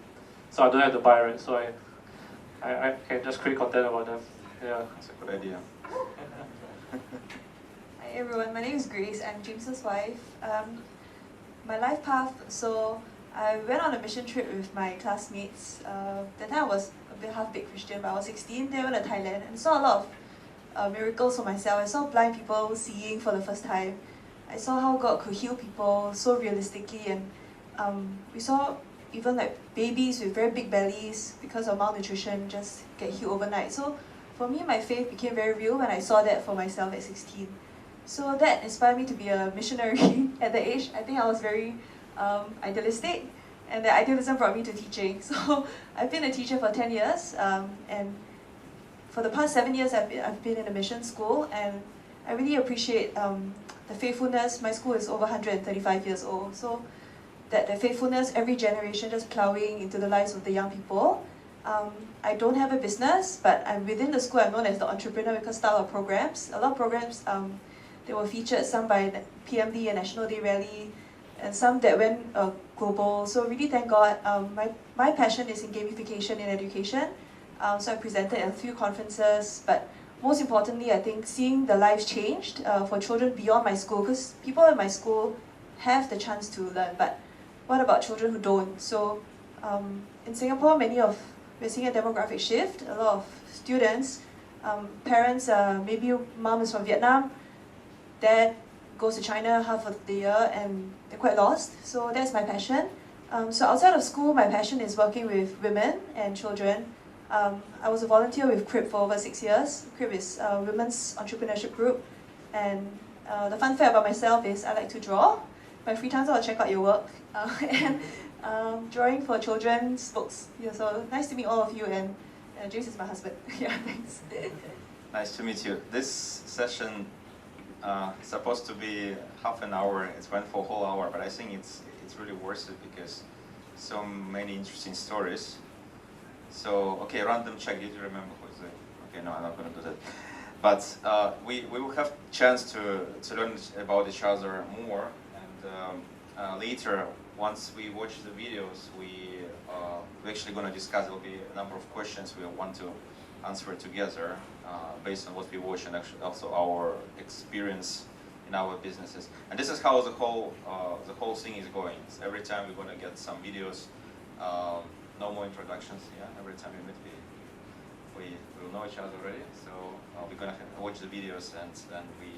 So I don't have to buy, right? So I can just create content about them. Yeah. That's a good idea. Hi everyone, my name is Grace. I'm James's wife. My life path, so I went on a mission trip with my classmates. That time I was a bit half-baked Christian, but I was 16. Then I went to Thailand and saw a lot of miracles for myself. I saw blind people seeing for the first time. I saw how God could heal people so realistically, and we saw even babies with very big bellies because of malnutrition just get healed overnight. So for me, my faith became very real when I saw that for myself at 16. So that inspired me to be a missionary at the age. I think I was very idealistic, and the idealism brought me to teaching. So I've been a teacher for 10 years, and for the past 7 years I've been in a mission school, and I really appreciate the faithfulness. My school is over 135 years old, so that the faithfulness, every generation just plowing into the lives of the young people. I don't have a business, but I'm within the school. I'm known as the entrepreneurial style of programs. A lot of programs, they were featured, some by PMD and National Day Rally, and some that went global. So really thank God. My passion is in gamification in education. So I presented at a few conferences, but most importantly, I think seeing the lives changed for children beyond my school, because people in my school have the chance to learn, but what about children who don't? So in Singapore, we're seeing a demographic shift. A lot of students, parents, maybe mom is from Vietnam, dad goes to China half of the year, and they're quite lost. So that's my passion. So outside of school, my passion is working with women and children. I was a volunteer with CRIB for over 6 years. CRIB is a women's entrepreneurship group. And the fun fact about myself is I like to draw. My free time, so I'll check out your work. And drawing for children's books. Yeah, so nice to meet all of you, and James is my husband. Yeah, thanks. Nice to meet you. This session is supposed to be half an hour. It's went for a whole hour, but I think it's really worth it because so many interesting stories. So, okay, random check. Did you remember who is it? Okay, no, I'm not going to do that. But we will have chance to learn about each other more, and later, once we watch the videos, we're actually going to discuss. There will be a number of questions we want to answer together based on what we watch and actually also our experience in our businesses. And this is how the whole thing is going. So every time we're going to get some videos, no more introductions. Yeah, every time we meet, we will know each other already. So we're going to watch the videos, and then we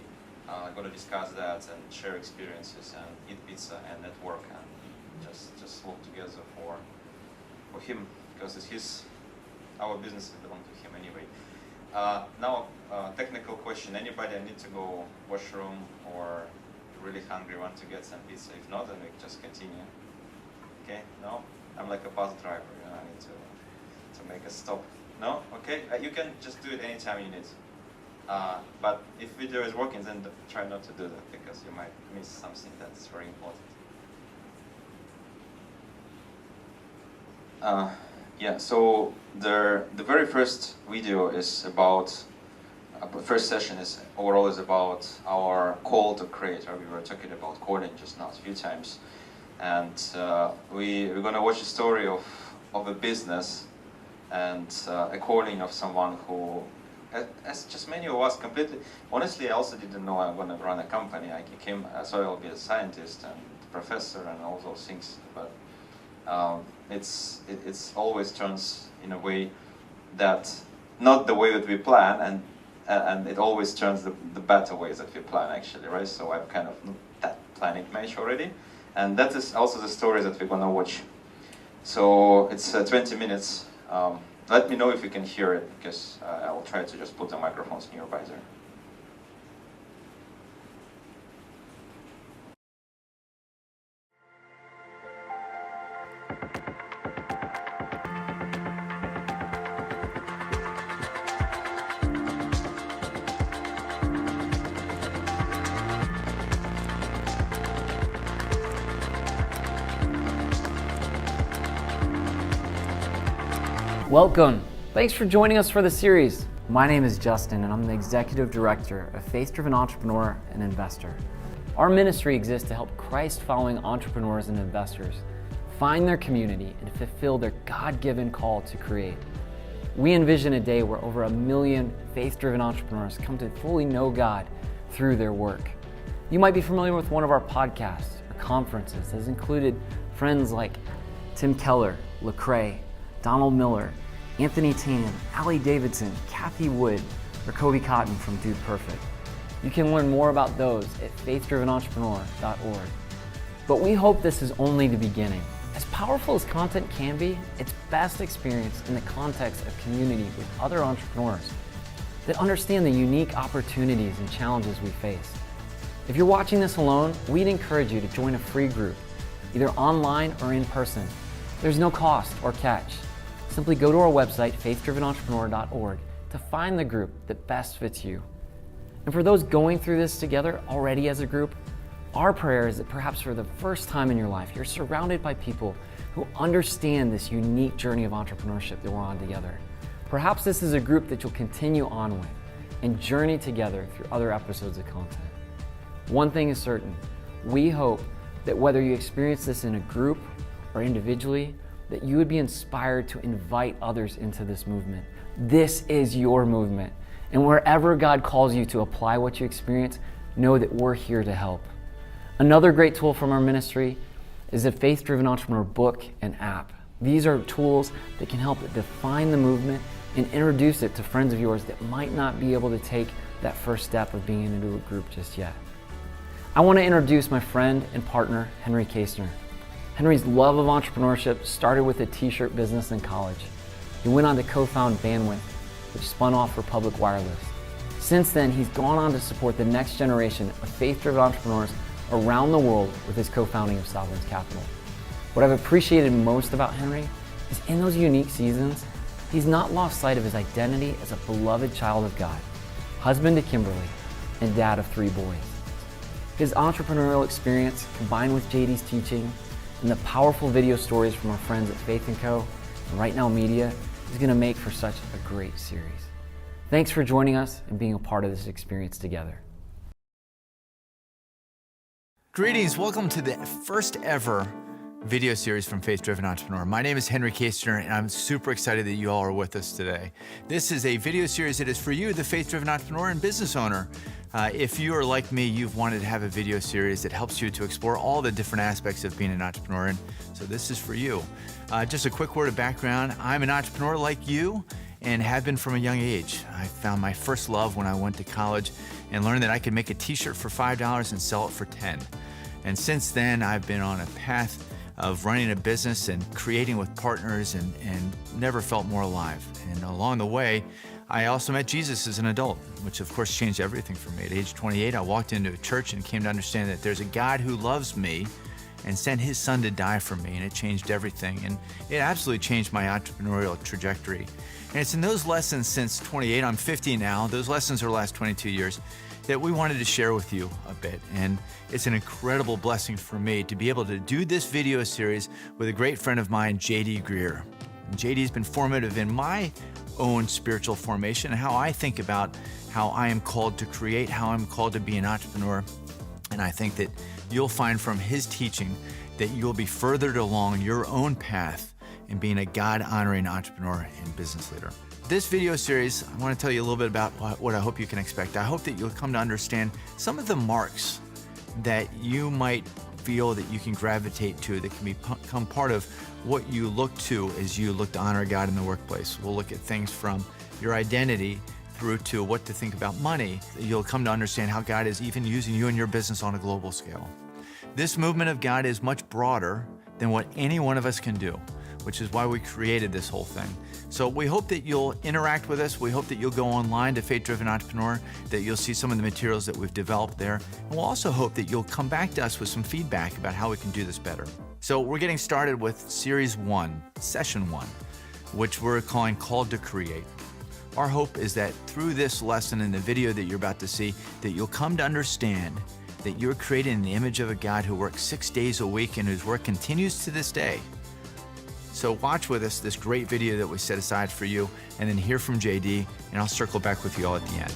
are going to discuss that and share experiences and eat pizza and network and just work together for him, because it's our business belong to him anyway. Now, technical question. Anybody need to go washroom or really hungry, want to get some pizza? If not, then we just continue. Okay? No? I'm like a bus driver, you know, I need to make a stop. No? Okay? You can just do it anytime you need. But if video is working, then try not to do that because you might miss something that's very important. Yeah, so the very first video is about, first session is overall is about our call to create. We were talking about calling just now a few times. And we're going to watch a story of a business and a calling of someone who, as just many of us completely, honestly, I also didn't know I'm going to run a company. I thought I'll be a scientist and professor and all those things, but it's always turns in a way that, not the way that we plan, and it always turns the better ways that we plan actually, right? So I've kind of that planning match already. And that is also the story that we're going to watch. So it's 20 minutes. Let me know if you can hear it, because I'll try to just put the microphones nearby there. Welcome. Thanks for joining us for the series. My name is Justin, and I'm the Executive Director of Faith-Driven Entrepreneur and Investor. Our ministry exists to help Christ-following entrepreneurs and investors find their community and fulfill their God-given call to create. We envision a day where over 1 million faith-driven entrepreneurs come to fully know God through their work. You might be familiar with one of our podcasts or conferences that has included friends like Tim Keller, Lecrae, Donald Miller, Anthony Tan, Allie Davidson, Kathy Wood, or Kobe Cotton from Dude Perfect. You can learn more about those at faithdrivenentrepreneur.org. But we hope this is only the beginning. As powerful as content can be, it's best experienced in the context of community with other entrepreneurs that understand the unique opportunities and challenges we face. If you're watching this alone, we'd encourage you to join a free group, either online or in person. There's no cost or catch. Simply go to our website, faithdrivenentrepreneur.org, to find the group that best fits you. And for those going through this together already as a group, our prayer is that perhaps for the first time in your life, you're surrounded by people who understand this unique journey of entrepreneurship that we're on together. Perhaps this is a group that you'll continue on with and journey together through other episodes of content. One thing is certain, we hope that whether you experience this in a group or individually, that you would be inspired to invite others into this movement. This is your movement. And wherever God calls you to apply what you experience, know that we're here to help. Another great tool from our ministry is the Faith-Driven Entrepreneur book and app. These are tools that can help define the movement and introduce it to friends of yours that might not be able to take that first step of being into a group just yet. I want to introduce my friend and partner, Henry Kasner. Henry's love of entrepreneurship started with a t-shirt business in college. He went on to co-found Bandwidth, which spun off Republic Wireless. Since then, he's gone on to support the next generation of faith-driven entrepreneurs around the world with his co-founding of Sovereign's Capital. What I've appreciated most about Henry is in those unique seasons, he's not lost sight of his identity as a beloved child of God, husband to Kimberly, and dad of 3 boys. His entrepreneurial experience, combined with JD's teaching, and the powerful video stories from our friends at Faith & Co. and Right Now Media is going to make for such a great series. Thanks for joining us and being a part of this experience together. Greetings, welcome to the first ever video series from Faith Driven Entrepreneur. My name is Henry Kastner, and I'm super excited that you all are with us today. This is a video series that is for you, the Faith Driven Entrepreneur and business owner. If you are like me, you've wanted to have a video series that helps you to explore all the different aspects of being an entrepreneur, and so this is for you. Just a quick word of background. I'm an entrepreneur like you and have been from a young age. I found my first love when I went to college and learned that I could make a t-shirt for $5 and sell it for $10. And since then, I've been on a path of running a business and creating with partners and never felt more alive. And along the way, I also met Jesus as an adult, which of course changed everything for me. At age 28, I walked into a church and came to understand that there's a God who loves me and sent his son to die for me, and it changed everything. And it absolutely changed my entrepreneurial trajectory. And it's in those lessons since 28, I'm 50 now, those lessons are the last 22 years, that we wanted to share with you a bit. And it's an incredible blessing for me to be able to do this video series with a great friend of mine, JD Greer. And JD's been formative in my own spiritual formation and how I think about how I am called to create, how I'm called to be an entrepreneur. And I think that you'll find from his teaching that you'll be furthered along your own path in being a God-honoring entrepreneur and business leader. This video series, I want to tell you a little bit about what I hope you can expect. I hope that you'll come to understand some of the marks that you might feel that you can gravitate to that can become part of what you look to as you look to honor God in the workplace. We'll look at things from your identity through to what to think about money. You'll come to understand how God is even using you and your business on a global scale. This movement of God is much broader than what any one of us can do, which is why we created this whole thing. So we hope that you'll interact with us. We hope that you'll go online to Faith Driven Entrepreneur, that you'll see some of the materials that we've developed there. And we'll also hope that you'll come back to us with some feedback about how we can do this better. So we're getting started with Series 1, Session 1, which we're calling Called to Create. Our hope is that through this lesson and the video that you're about to see, that you'll come to understand that you're created in the image of a God who works 6 days a week and whose work continues to this day. So watch with us this great video that we set aside for you, and then hear from JD, and I'll circle back with you all at the end.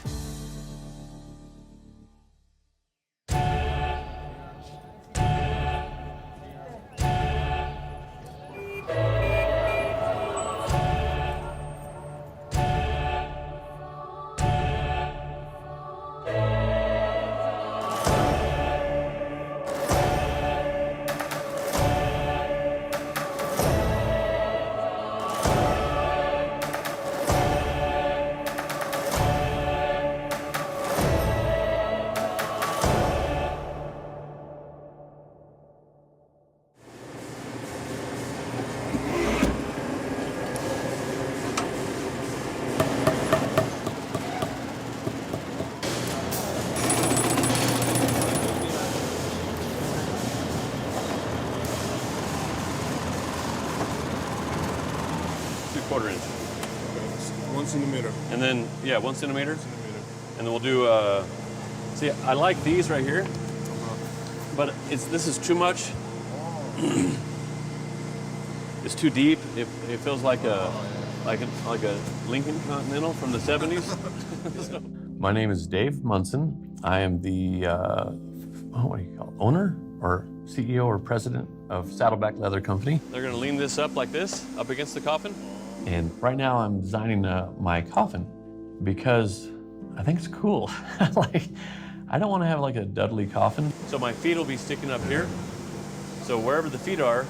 Quarter inch. 1 centimeter. And then, yeah, 1 centimeter. And then we'll do, see, I like these right here, but this is too much. It's too deep. It feels like a Lincoln Continental from the 70s. My name is Dave Munson. I am the, what do you call it, owner or CEO or president of Saddleback Leather Company. They're gonna lean this up like this, up against the coffin. And right now I'm designing my coffin because I think it's cool. I don't want to have like a Dudley coffin. So my feet will be sticking up here. So wherever the feet are,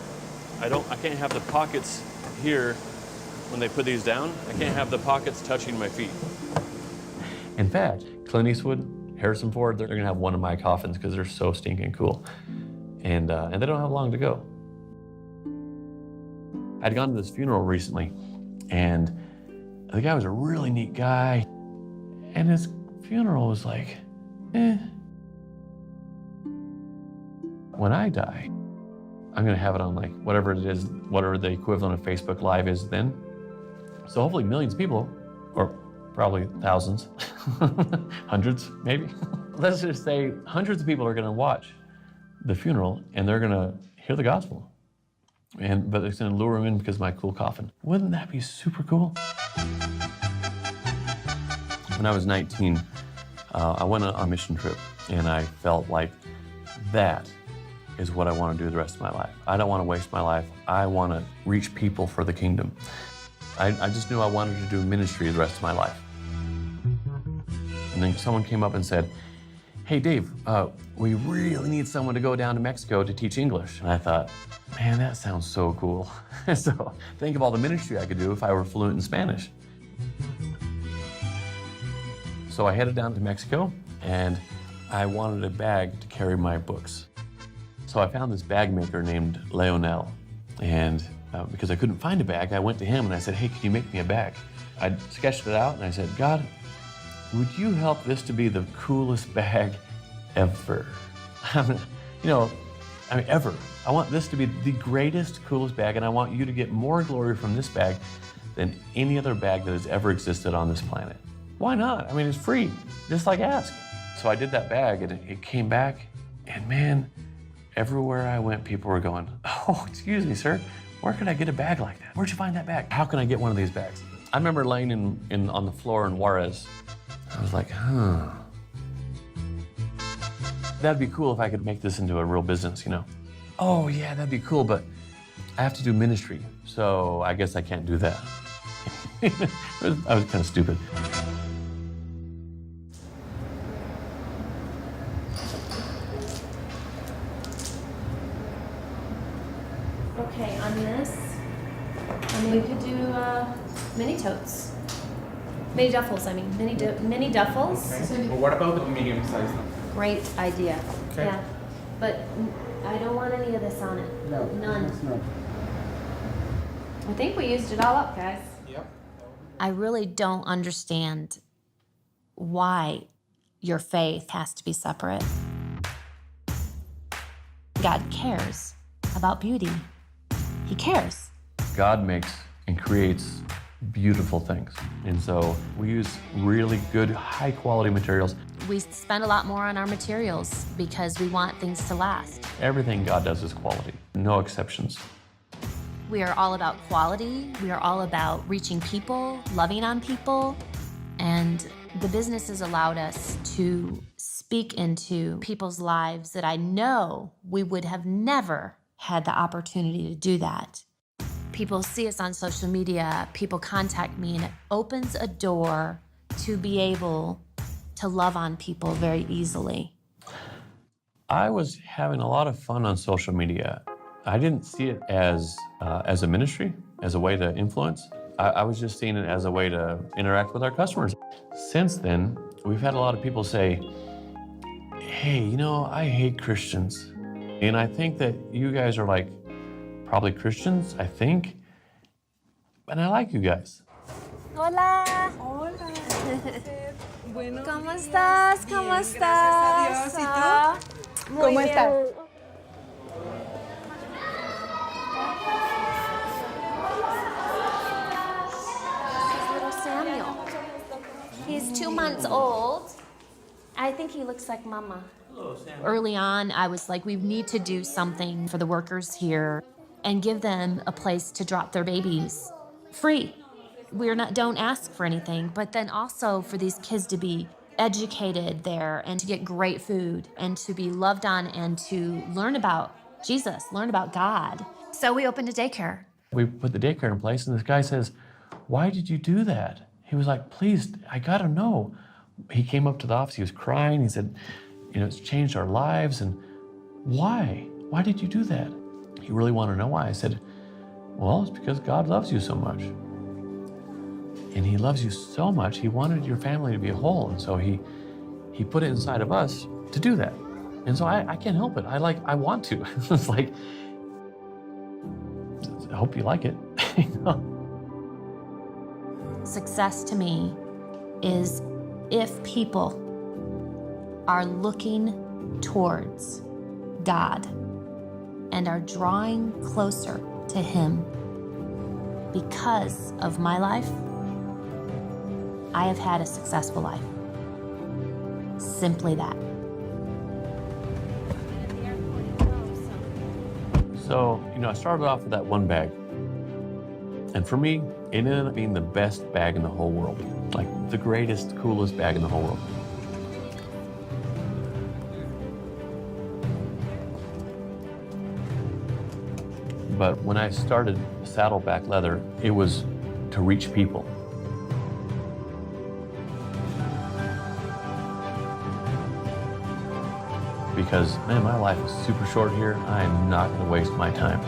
I can't have the pockets here when they put these down. I can't have the pockets touching my feet. In fact, Clint Eastwood, Harrison Ford, they're gonna have one of my coffins because they're so stinking cool. And they don't have long to go. I'd gone to this funeral recently, and the guy was a really neat guy, and his funeral was like, eh. When I die, I'm gonna have it on like whatever it is, whatever the equivalent of Facebook Live is then. So hopefully millions of people, or probably thousands, hundreds maybe. Let's just say hundreds of people are gonna watch the funeral and they're gonna hear the gospel. But it's gonna lure them in because of my cool coffin. Wouldn't that be super cool? When I was 19, I went on a mission trip and I felt like that is what I want to do the rest of my life. I don't want to waste my life. I want to reach people for the kingdom. I just knew I wanted to do ministry the rest of my life. And then someone came up and said, hey, Dave, we really need someone to go down to Mexico to teach English. And I thought, man, that sounds so cool. So think of all the ministry I could do if I were fluent in Spanish. So I headed down to Mexico, and I wanted a bag to carry my books. So I found this bag maker named Leonel, and because I couldn't find a bag, I went to him and I said, hey, can you make me a bag? I sketched it out and I said, God, would you help this to be the coolest bag ever? Ever. I want this to be the greatest, coolest bag, and I want you to get more glory from this bag than any other bag that has ever existed on this planet. Why not? I mean, it's free, just like ask. So I did that bag and it came back, and man, everywhere I went, people were going, oh, excuse me, sir, where could I get a bag like that? Where'd you find that bag? How can I get one of these bags? I remember laying on the floor in Juarez. I was like, huh. That'd be cool if I could make this into a real business, you know? Oh yeah, that'd be cool, but I have to do ministry, so I guess I can't do that. I was kind of stupid. Okay, on this, we could do mini totes. Mini duffels, mini duffels. Okay. Well, what about the medium size one? Great idea. Okay. Yeah, but I don't want any of this on it. No. None. No. I think we used it all up, guys. Yep. I really don't understand why your faith has to be separate. God cares about beauty. He cares. God makes and creates beautiful things. And so we use really good, high quality materials. We spend a lot more on our materials because we want things to last. Everything God does is quality, no exceptions. We are all about quality. We are all about reaching people, loving on people. And the business has allowed us to speak into people's lives that I know we would have never had the opportunity to do that. People see us on social media, people contact me, and it opens a door to be able to love on people very easily. I was having a lot of fun on social media. I didn't see it as a ministry, as a way to influence. I was just seeing it as a way to interact with our customers. Since then, we've had a lot of people say, hey, you know, I hate Christians. And I think that you guys are like probably Christians, I think. And I like you guys. Hola. Hola. ¿Cómo estás? ¿Cómo estás? Gracias a Dios. ¿Y tú? Muy ¿Cómo bien. estás? This is little Samuel. He's 2 months old. I think he looks like Mama. Early on, I was like, we need to do something for the workers here and give them a place to drop their babies free. Don't ask for anything, but then also for these kids to be educated there and to get great food and to be loved on and to learn about Jesus, learn about God. So we opened a daycare. We put the daycare in place, and this guy says, why did you do that? He was like, please, I gotta know. He came up to the office, he was crying, he said, you know, it's changed our lives, and why? Why did you do that? He really wanted to know why. I said, well, it's because God loves you so much. And he loves you so much, he wanted your family to be whole, and so he put it inside of us to do that. And so I can't help it. I want to. It's like, I hope you like it. Success to me is if people are looking towards God and are drawing closer to Him because of my life. I have had a successful life. Simply that. So, I started off with that one bag. And for me, it ended up being the best bag in the whole world. Like the greatest, coolest bag in the whole world. But when I started Saddleback Leather, it was to reach people. Because, man, my life is super short here. I am not going to waste my time.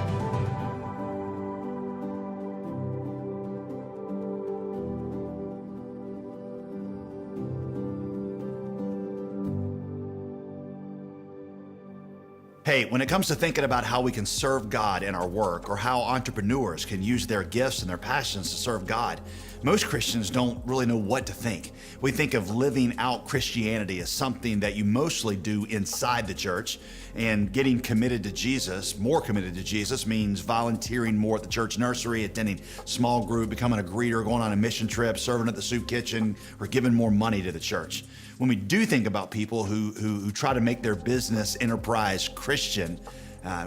Hey, when it comes to thinking about how we can serve God in our work or how entrepreneurs can use their gifts and their passions to serve God, most Christians don't really know what to think. We think of living out Christianity as something that you mostly do inside the church, and getting committed to Jesus, more committed to Jesus, means volunteering more at the church nursery, attending small group, becoming a greeter, going on a mission trip, serving at the soup kitchen, or giving more money to the church. When we do think about people who try to make their business enterprise Christian,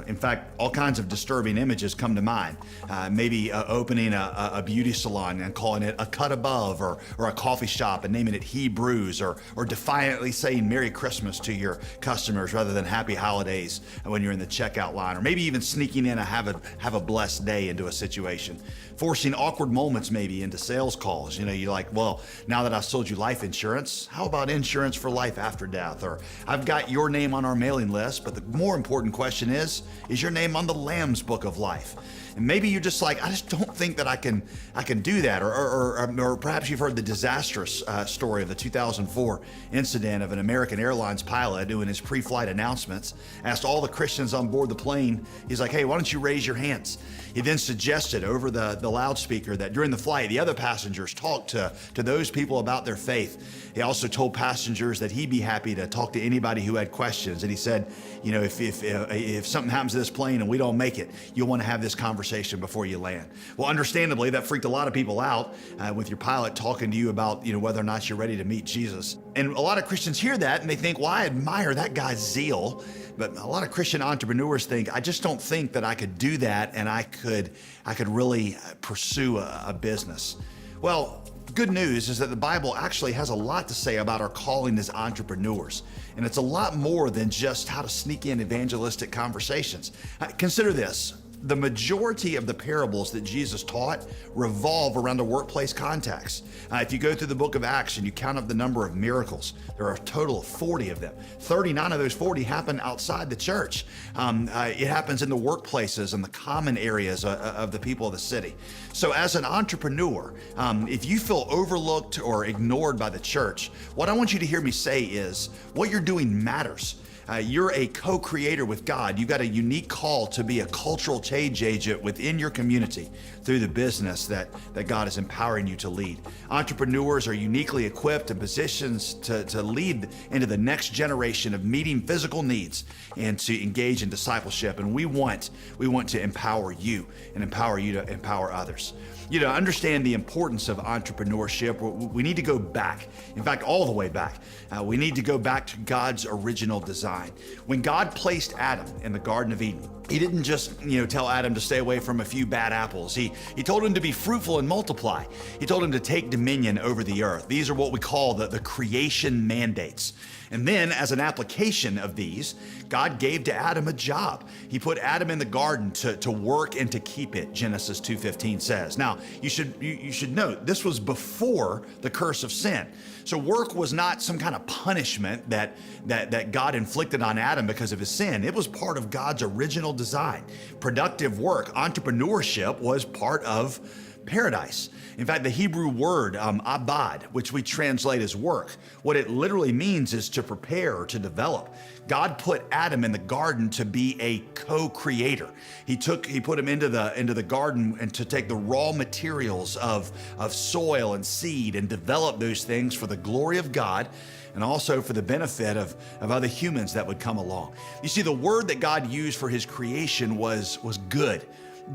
in fact, all kinds of disturbing images come to mind. Maybe opening a beauty salon and calling it a cut above, or a coffee shop and naming it Hebrews, or defiantly saying Merry Christmas to your customers rather than Happy Holidays when you're in the checkout line, or maybe even sneaking in a have a blessed day into a situation. Forcing awkward moments maybe into sales calls. You're like, well, now that I've sold you life insurance, how about insurance for life after death? Or I've got your name on our mailing list, but the more important question is your name on the Lamb's Book of Life? And maybe you're just like, I just don't think that I can do that. Or perhaps you've heard the disastrous story of the 2004 incident of an American Airlines pilot who, in his pre-flight announcements, asked all the Christians on board the plane, he's like, hey, why don't you raise your hands? He then suggested over the loudspeaker that during the flight, the other passengers talk to those people about their faith. He also told passengers that he'd be happy to talk to anybody who had questions. And he said, if something happens to this plane and we don't make it, you'll want to have this conversation before you land. Well, understandably, that freaked a lot of people out with your pilot talking to you about whether or not you're ready to meet Jesus. And a lot of Christians hear that and they think, well, I admire that guy's zeal. But a lot of Christian entrepreneurs think, I just don't think that I could do that and I could really pursue a business. Well, good news is that the Bible actually has a lot to say about our calling as entrepreneurs. And it's a lot more than just how to sneak in evangelistic conversations. Consider this. The majority of the parables that Jesus taught revolve around a workplace context. If you go through the book of Acts and you count up the number of miracles, there are a total of 40 of them. 39 of those 40 happen outside the church. It happens in the workplaces and the common areas of the people of the city. So as an entrepreneur, if you feel overlooked or ignored by the church, what I want you to hear me say is, what you're doing matters. You're a co-creator with God. You've got a unique call to be a cultural change agent within your community through the business that God is empowering you to lead. Entrepreneurs are uniquely equipped and positioned to lead into the next generation of meeting physical needs and to engage in discipleship. And we want to empower you and empower you to empower others. Understand the importance of entrepreneurship. We need to go back. In fact, all the way back. We need to go back to God's original design. When God placed Adam in the Garden of Eden, He didn't just, tell Adam to stay away from a few bad apples. He told him to be fruitful and multiply. He told him to take dominion over the earth. These are what we call the creation mandates. And then, as an application of these, God gave to Adam a job. He put Adam in the garden to work and to keep it, Genesis 2:15 says. Now, you should note, this was before the curse of sin. So work was not some kind of punishment that God inflicted on Adam because of his sin. It was part of God's original design. Productive work, entrepreneurship, was part of paradise. In fact, the Hebrew word abad, which we translate as work, what it literally means is to prepare or to develop. God put Adam in the garden to be a co-creator. He put him into the garden and to take the raw materials of soil and seed and develop those things for the glory of God and also for the benefit of other humans that would come along. You see, the word that God used for his creation was good.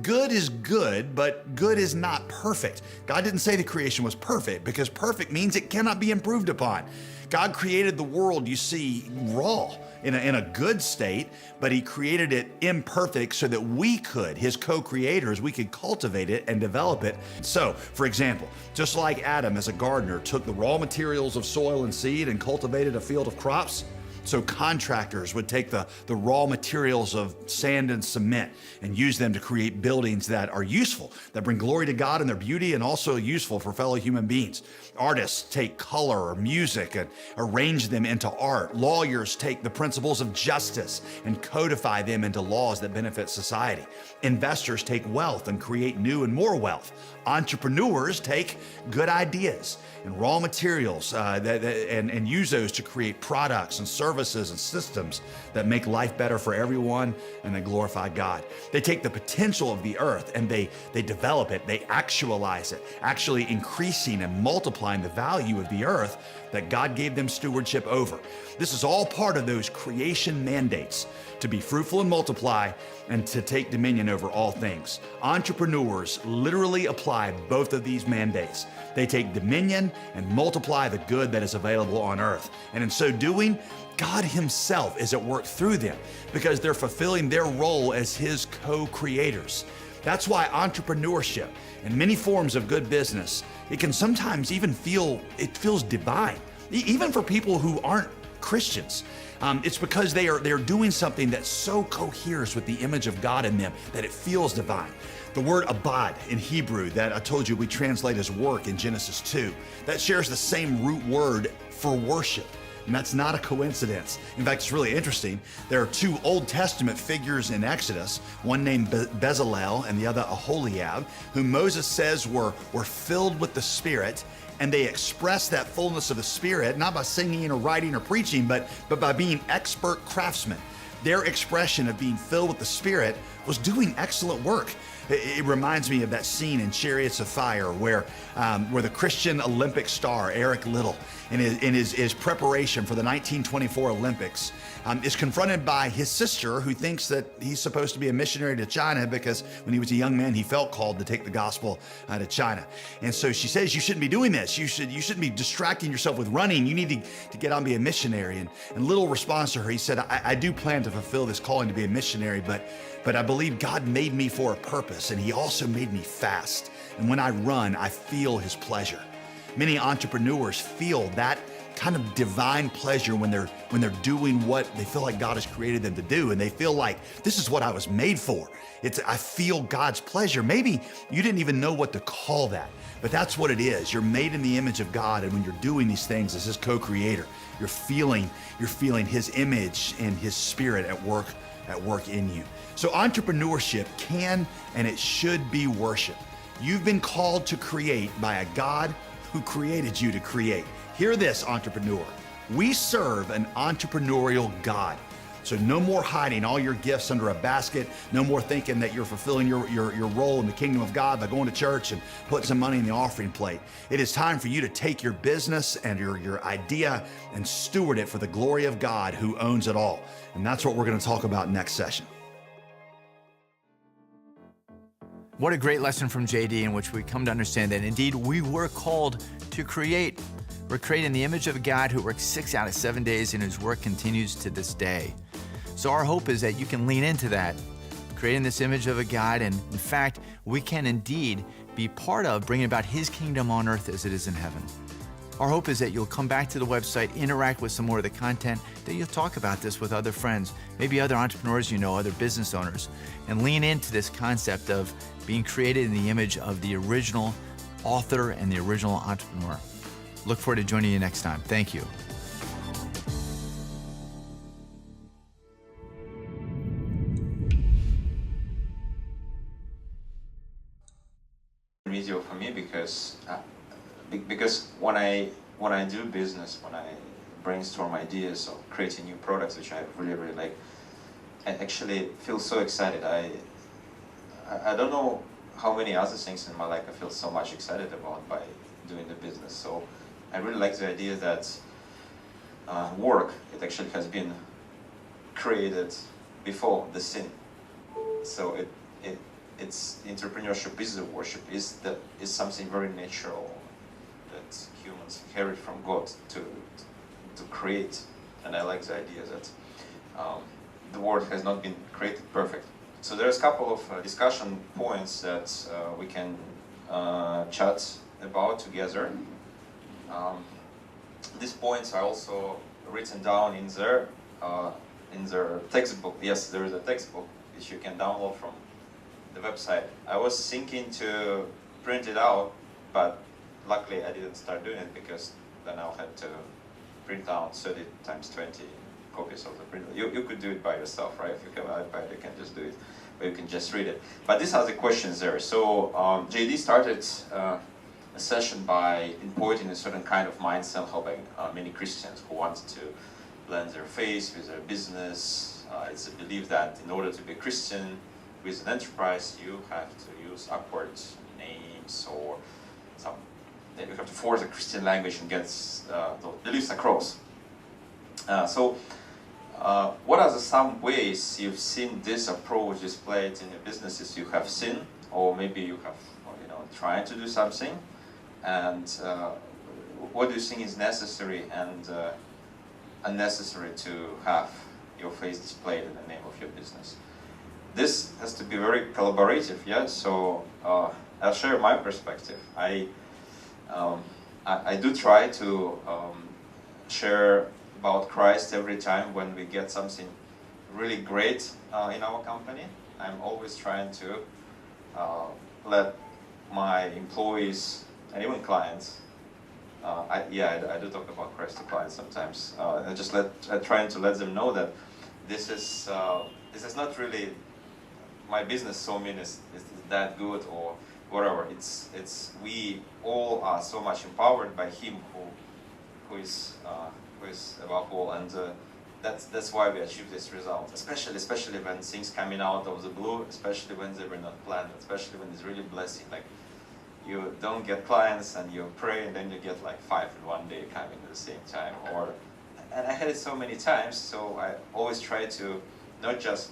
Good is good, but good is not perfect. God didn't say the creation was perfect because perfect means it cannot be improved upon. God created the world, you see, raw in a good state, but he created it imperfect so that we could, his co-creators, we could cultivate it and develop it. So, for example, just like Adam as a gardener took the raw materials of soil and seed and cultivated a field of crops, so contractors would take the raw materials of sand and cement and use them to create buildings that are useful, that bring glory to God in their beauty and also useful for fellow human beings. Artists take color or music and arrange them into art. Lawyers take the principles of justice and codify them into laws that benefit society. Investors take wealth and create new and more wealth. Entrepreneurs take good ideas and raw materials and use those to create products and services and systems that make life better for everyone and that glorify God. They take the potential of the earth and they develop it, they actualize it, actually increasing and multiplying the value of the earth that God gave them stewardship over. This is all part of those creation mandates to be fruitful and multiply and to take dominion over all things. Entrepreneurs literally apply both of these mandates. They take dominion and multiply the good that is available on earth. And in so doing, God himself is at work through them because they're fulfilling their role as his co-creators. That's why entrepreneurship and many forms of good business, it can sometimes even feels divine, even for people who aren't Christians. It's because they are doing something that so coheres with the image of God in them that it feels divine. The word abad in Hebrew that I told you we translate as work in Genesis 2, that shares the same root word for worship. And that's not a coincidence. In fact, it's really interesting. There are two Old Testament figures in Exodus, one named Bezalel and the other Aholiab, who Moses says were filled with the Spirit, and they express that fullness of the Spirit, not by singing or writing or preaching, but by being expert craftsmen. Their expression of being filled with the Spirit was doing excellent work. It reminds me of that scene in Chariots of Fire where the Christian Olympic star, Eric Liddell, in his preparation for the 1924 Olympics, is confronted by his sister who thinks that he's supposed to be a missionary to China because when he was a young man, he felt called to take the gospel to China. And so she says, you shouldn't be doing this. You shouldn't be distracting yourself with running. You need to get on and be a missionary. And Liddell responds to her, he said, I do plan to fulfill this calling to be a missionary, but I believe God made me for a purpose, and he also made me fast. And when I run, I feel his pleasure. Many entrepreneurs feel that kind of divine pleasure when they're doing what they feel like God has created them to do, and they feel like this is what I was made for. I feel God's pleasure. Maybe you didn't even know what to call that, but that's what it is. You're made in the image of God, and when you're doing these things as his co-creator, you're feeling his image and his Spirit at work in you. So entrepreneurship can and it should be worship. You've been called to create by a God who created you to create. Hear this, entrepreneur. We serve an entrepreneurial God. So no more hiding all your gifts under a basket. No more thinking that you're fulfilling your role in the kingdom of God by going to church and putting some money in the offering plate. It is time for you to take your business and your idea and steward it for the glory of God who owns it all. And that's what we're going to talk about next session. What a great lesson from JD in which we come to understand that indeed we were called to create. We're created in the image of a God who works 6 out of 7 days and whose work continues to this day. So our hope is that you can lean into that, creating this image of a God, and in fact, we can indeed be part of bringing about his kingdom on earth as it is in heaven. Our hope is that you'll come back to the website, interact with some more of the content, that you'll talk about this with other friends, maybe other entrepreneurs you know, other business owners, and lean into this concept of being created in the image of the original author and the original entrepreneur. Look forward to joining you next time. Thank you. video for me because when I do business, when I brainstorm ideas of creating new products, which I really like, I actually feel so excited. I don't know how many other things in my life I feel so much excited about by doing the business. So I really like the idea that work, it actually has been created before the sin. So it's entrepreneurship is the worship, is something very natural that humans inherit from God to create. And I like the idea that the world has not been created perfect. So there's a couple of discussion points that we can chat about together. These points are also written down in their textbook. Yes, there is a textbook which you can download from the website. I was thinking to print it out, but luckily I didn't start doing it because then I'll have to print out 30 times 20 copies of the printer. You could do it by yourself, right? If you have an iPad, you can just do it, or you can just read it. But these are the questions there. So JD started a session by importing a certain kind of mindset, helping many Christians who want to blend their faith with their business. It's a belief that in order to be a Christian with an enterprise, you have to use awkward names or you have to force a Christian language and get the beliefs across. What are some ways you've seen this approach displayed in your businesses you have seen, or maybe you have, trying to do something, and what do you think is necessary and unnecessary to have your face displayed in the name of your business? This has to be very collaborative, yeah. So I'll share my perspective. I do try to share about Christ every time when we get something really great in our company. I'm always trying to let my employees and even clients, I do talk about Christ to clients sometimes. I'm trying to let them know that this is not really my business. So mean is that good or whatever. It's we all are so much empowered by Him who is above all, and that's why we achieve this result. Especially when things coming out of the blue, especially when they were not planned, especially when it's really blessing. Like you don't get clients and you pray and then you get like 5 in one day coming at the same time. And I had it so many times. So I always try to not just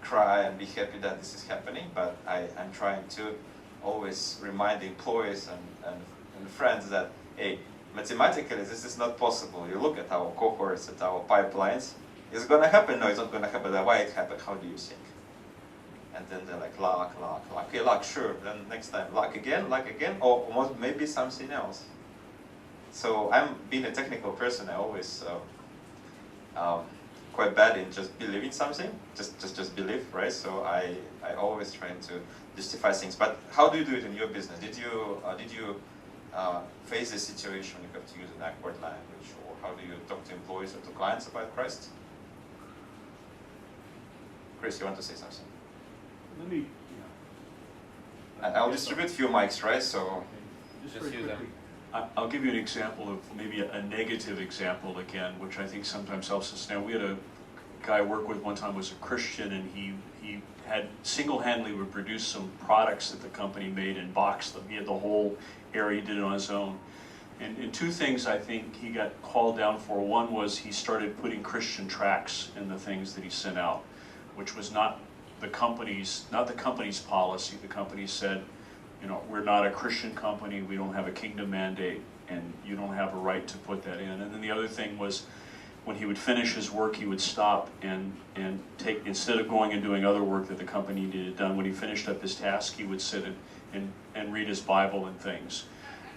cry and be happy that this is happening, but I'm trying to always remind the employees and friends that, hey, mathematically this is not possible. You look at our cohorts, at our pipelines, is it going to happen? No, it's not going to happen. Why it happened? How do you think? And then they're like, luck. Okay, luck, sure. Then next time, luck again, or maybe something else. So I'm being a technical person. I always quite bad in just believing something, just believe, right? So I always trying to justify things. But how do you do it in your business? Did you face a situation you have to use an awkward language, or how do you talk to employees or to clients about Christ? Chris, you want to say something? Let me. I'll distribute a few mics, right? So just use them. I'll give you an example of maybe a negative example again, which I think sometimes helps us. Now, we had a guy I worked with one time was a Christian, and he had single-handedly would produce some products that the company made and boxed them. He had the whole area, he did it on his own. And two things I think he got called down for. One was he started putting Christian tracts in the things that he sent out, which was not the company's policy. The company said, we're not a Christian company, we don't have a kingdom mandate, and you don't have a right to put that in. And then the other thing was, when he would finish his work, he would stop and take, instead of going and doing other work that the company needed done, when he finished up his task, he would sit and read his Bible and things.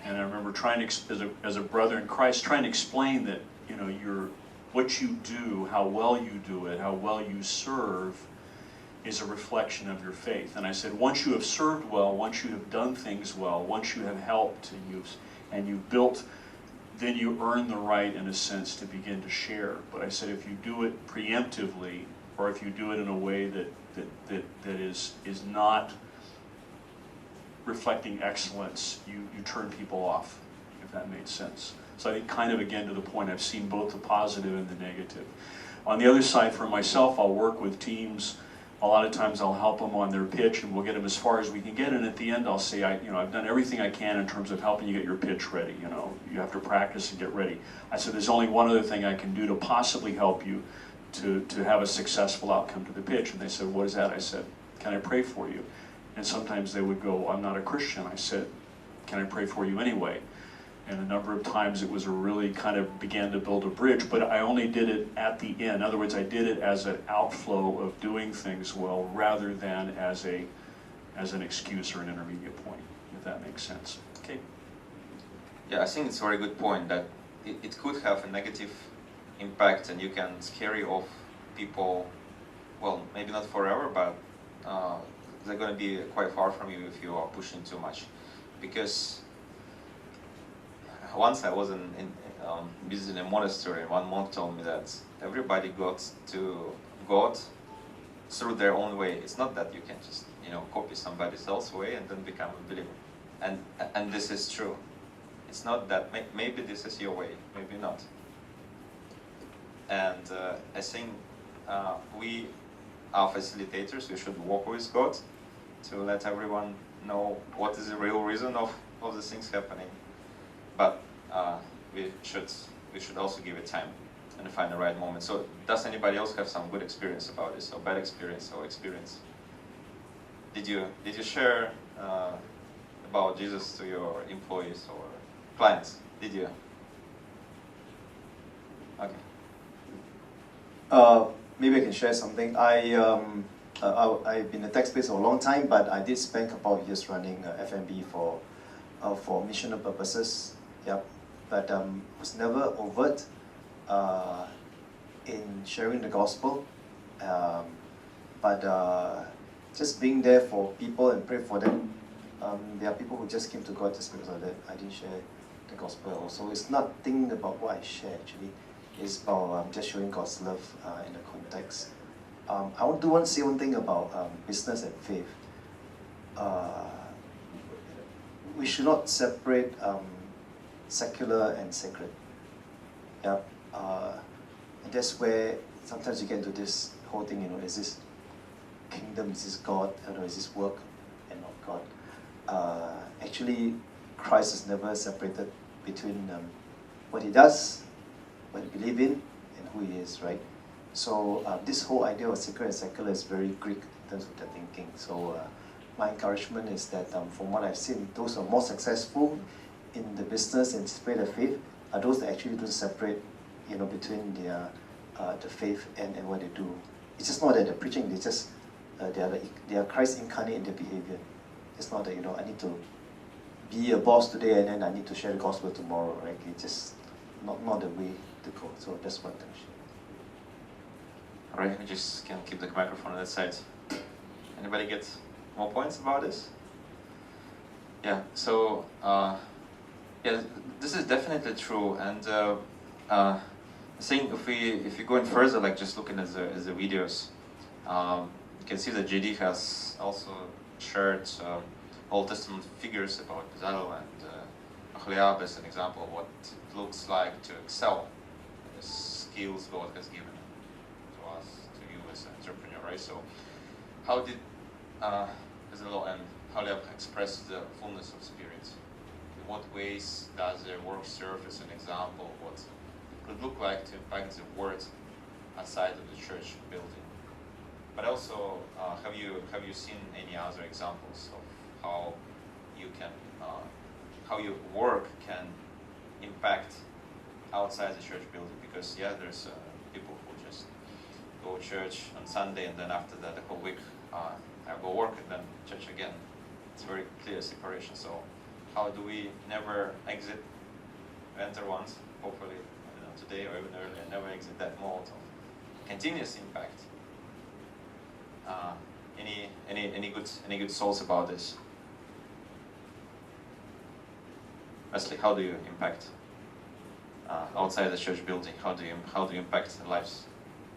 And I remember trying to, as a brother in Christ, trying to explain that, what you do, how well you do it, how well you serve, is a reflection of your faith. And I said, once you have served well, once you have done things well, once you have helped and you've built, then you earn the right, in a sense, to begin to share. But I said, if you do it preemptively, or if you do it in a way that is not reflecting excellence, you turn people off, if that made sense. So I think kind of again to the point, I've seen both the positive and the negative. On the other side, for myself, I'll work with teams. A lot of times I'll help them on their pitch and we'll get them as far as we can get, and at the end I'll say, I've done everything I can in terms of helping you get your pitch ready. You have to practice and get ready. I said, there's only one other thing I can do to possibly help you to have a successful outcome to the pitch. And they said, what is that? I said, can I pray for you? And sometimes they would go, I'm not a Christian. I said, can I pray for you anyway? And a number of times it was a really kind of began to build a bridge, but I only did it at the end. In other words, I did it as an outflow of doing things well rather than as an excuse or an intermediate point, if that makes sense. Okay. Yeah, I think it's a very good point that it could have a negative impact and you can scare off people, well, maybe not forever, but they're going to be quite far from you if you are pushing too much. Because once I was visiting a monastery, and one monk told me that everybody got to God through their own way. It's not that you can just copy somebody else's way and then become a believer. And this is true. It's not that maybe this is your way, maybe not. And I think we are facilitators. We should work with God to let everyone know what is the real reason of the things happening. But we should also give it time and find the right moment. So does anybody else have some good experience about this, or bad experience, or experience? Did you share about Jesus to your employees or clients? Did you? Okay. Maybe I can share something. I've been in the tech space for a long time, but I did spend a couple of years running F&B for missional purposes. Yep. But was never overt in sharing the gospel. But just being there for people and pray for them. There are people who just came to God just because of that. I didn't share the gospel also. It's nothing about what I share actually. It's about just showing God's love in the context. I want to say one thing about business and faith. We should not separate secular and sacred. Yeah. And that's where sometimes you get into this whole thing, is this kingdom, is this God, is this work and not God? Actually, Christ is never separated between what he does, what he believes in, and who he is, right? So this whole idea of sacred and secular is very Greek in terms of their thinking. So my encouragement is that from what I've seen, those who are more successful in the business and display their faith are those that actually don't separate, between their the faith and what they do. It's just not that they're preaching; they are Christ incarnate in their behavior. It's not that I need to be a boss today and then I need to share the gospel tomorrow, right? It's just not the way to go. So that's one thing. All right, we just can keep the microphone on that side. Anybody get more points about this? Yeah. So yeah, this is definitely true, and I think if we go in further, like just looking at the videos, you can see that JD has also shared Old Testament figures about Bezalel and Aholiab as an example of what it looks like to excel in the skills God has given to us, to you as an entrepreneur, right? So how did Bezalel and Aholiab express the fullness of Spirit? In what ways does their work serve as an example of what it could look like to impact the word outside of the church building? But also, have you seen any other examples of how your work can impact outside the church building? Because there's people who just go to church on Sunday and then after that the whole week I go work and then church again. It's very clear separation. So how do we never exit, enter once, hopefully today or even earlier, never exit that mode of continuous impact? Any good thoughts about this? Wesley, how do you impact outside the church building? How do you impact the lives?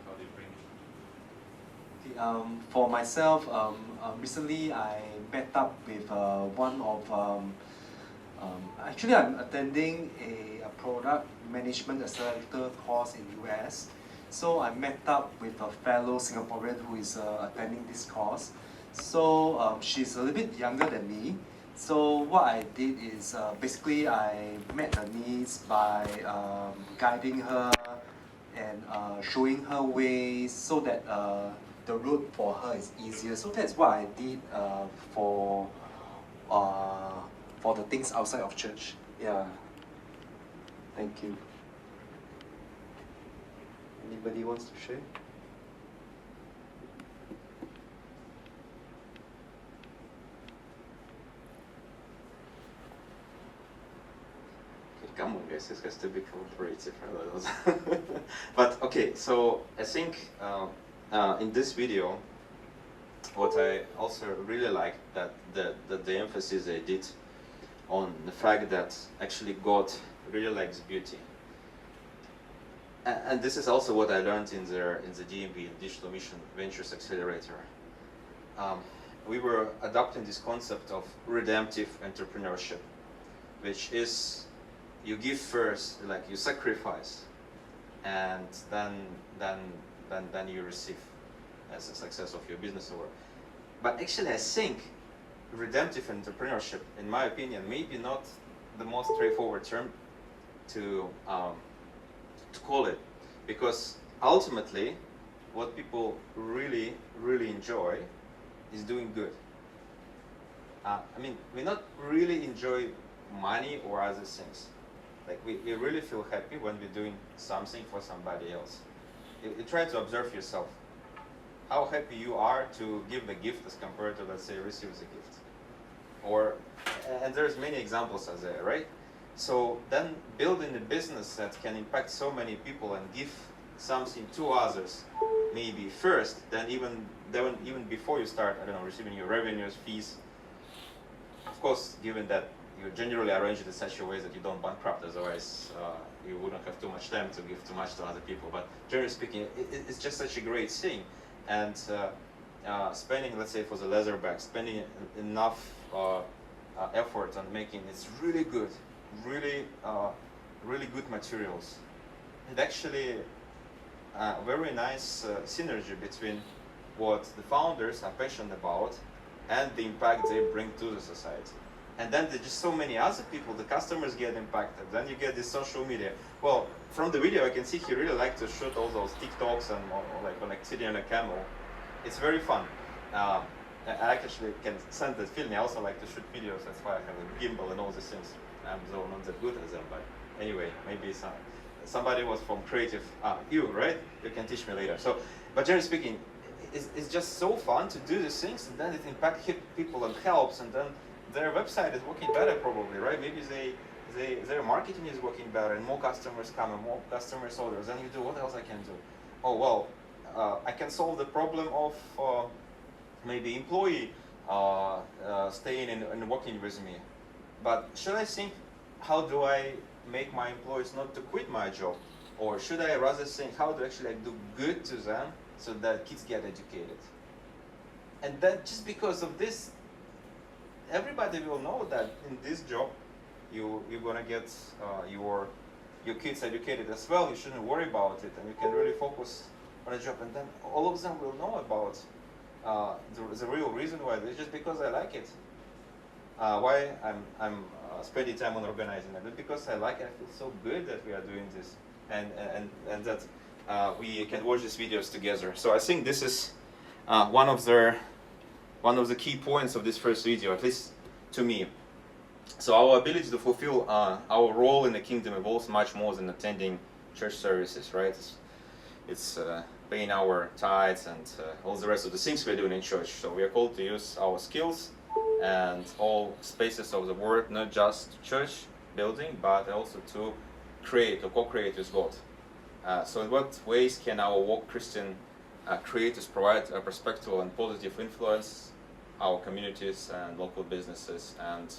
How do you bring? For myself, recently I met up with one of, actually I'm attending a product management accelerator course in US. So I met up with a fellow Singaporean who is attending this course. So she's a little bit younger than me. So what I did is basically I met her needs by guiding her and showing her ways so that the route for her is easier. So that's what I did for the things outside of church. Yeah. Thank you. Anybody wants to share? Come on, guys, it's has to be cooperative. But okay, so I think in this video, what I also really like that the emphasis they did on the fact that actually God really likes beauty. And this is also what I learned in the DMV, Digital Mission Ventures Accelerator. We were adopting this concept of redemptive entrepreneurship, which is you give first, like you sacrifice, and then you receive as a success of your business or work. But actually, I think redemptive entrepreneurship, in my opinion, maybe not the most straightforward term to call it, because ultimately, what people really enjoy is doing good. I mean, we not really enjoy money or other things. Like we really feel happy when we're doing something for somebody else. You try to observe yourself. How happy you are to give the gift as compared to, let's say, receive the gift. Or, and there's many examples of that, right? So then building a business that can impact so many people and give something to others, maybe first, then even before you start, I don't know, receiving your revenues, fees. Of course, given that you generally arrange it in such a way that you don't bankrupt, otherwise you wouldn't have too much time to give too much to other people. But generally speaking, it's just such a great thing. And spending, let's say, for the leather bag, spending enough effort on making it's really good, really good materials. And actually, very nice synergy between what the founders are passionate about and the impact they bring to the society. And then there's just so many other people, the customers get impacted. Then you get this social media. Well, from the video I can see he really liked to shoot all those TikToks and like sitting on a camel. It's very fun. I actually can sense that feeling. I also like to shoot videos. That's why I have a gimbal and all these things. I'm though not that good at them, but anyway, maybe somebody was from creative. You, right? You can teach me later. So, but generally speaking, it's just so fun to do these things, and then it impacts people and helps, and then their website is working better probably, right? Maybe their marketing is working better, and more customers come and more customers orders. Then you do, what else I can do? Oh well, I can solve the problem of maybe employee staying and working with me. But should I think, how do I make my employees not to quit my job? Or should I rather think, how do I actually do good to them so that kids get educated? And then just because of this, everybody will know that in this job, you're gonna get your kids educated as well. You shouldn't worry about it, and you can really focus on a job. And then all of them will know about the real reason why. It's just because I like it. Why I'm spending time on organizing it, because I like it. I feel so good that we are doing this, and that we can watch these videos together. So I think this is one of the key points of this first video, at least to me. So our ability to fulfill our role in the kingdom involves much more than attending church services, right? It's paying our tithes and all the rest of the things we're doing in church. So we are called to use our skills and all spaces of the word, not just church building, but also to create or co-create with God. So in what ways can our woke Christian creators provide a perspective and positive influence our communities and local businesses? And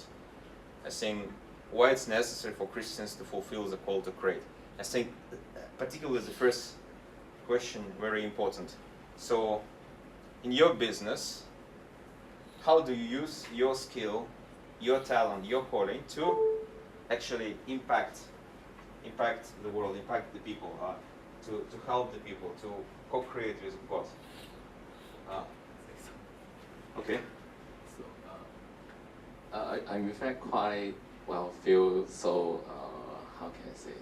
I think why it's necessary for Christians to fulfill the call to create. I think particularly the first question very important. So in your business, how do you use your skill, your talent, your calling to actually impact the world, impact the people, to help the people, to co-create with God? Okay. I'm in fact quite feel so how can I say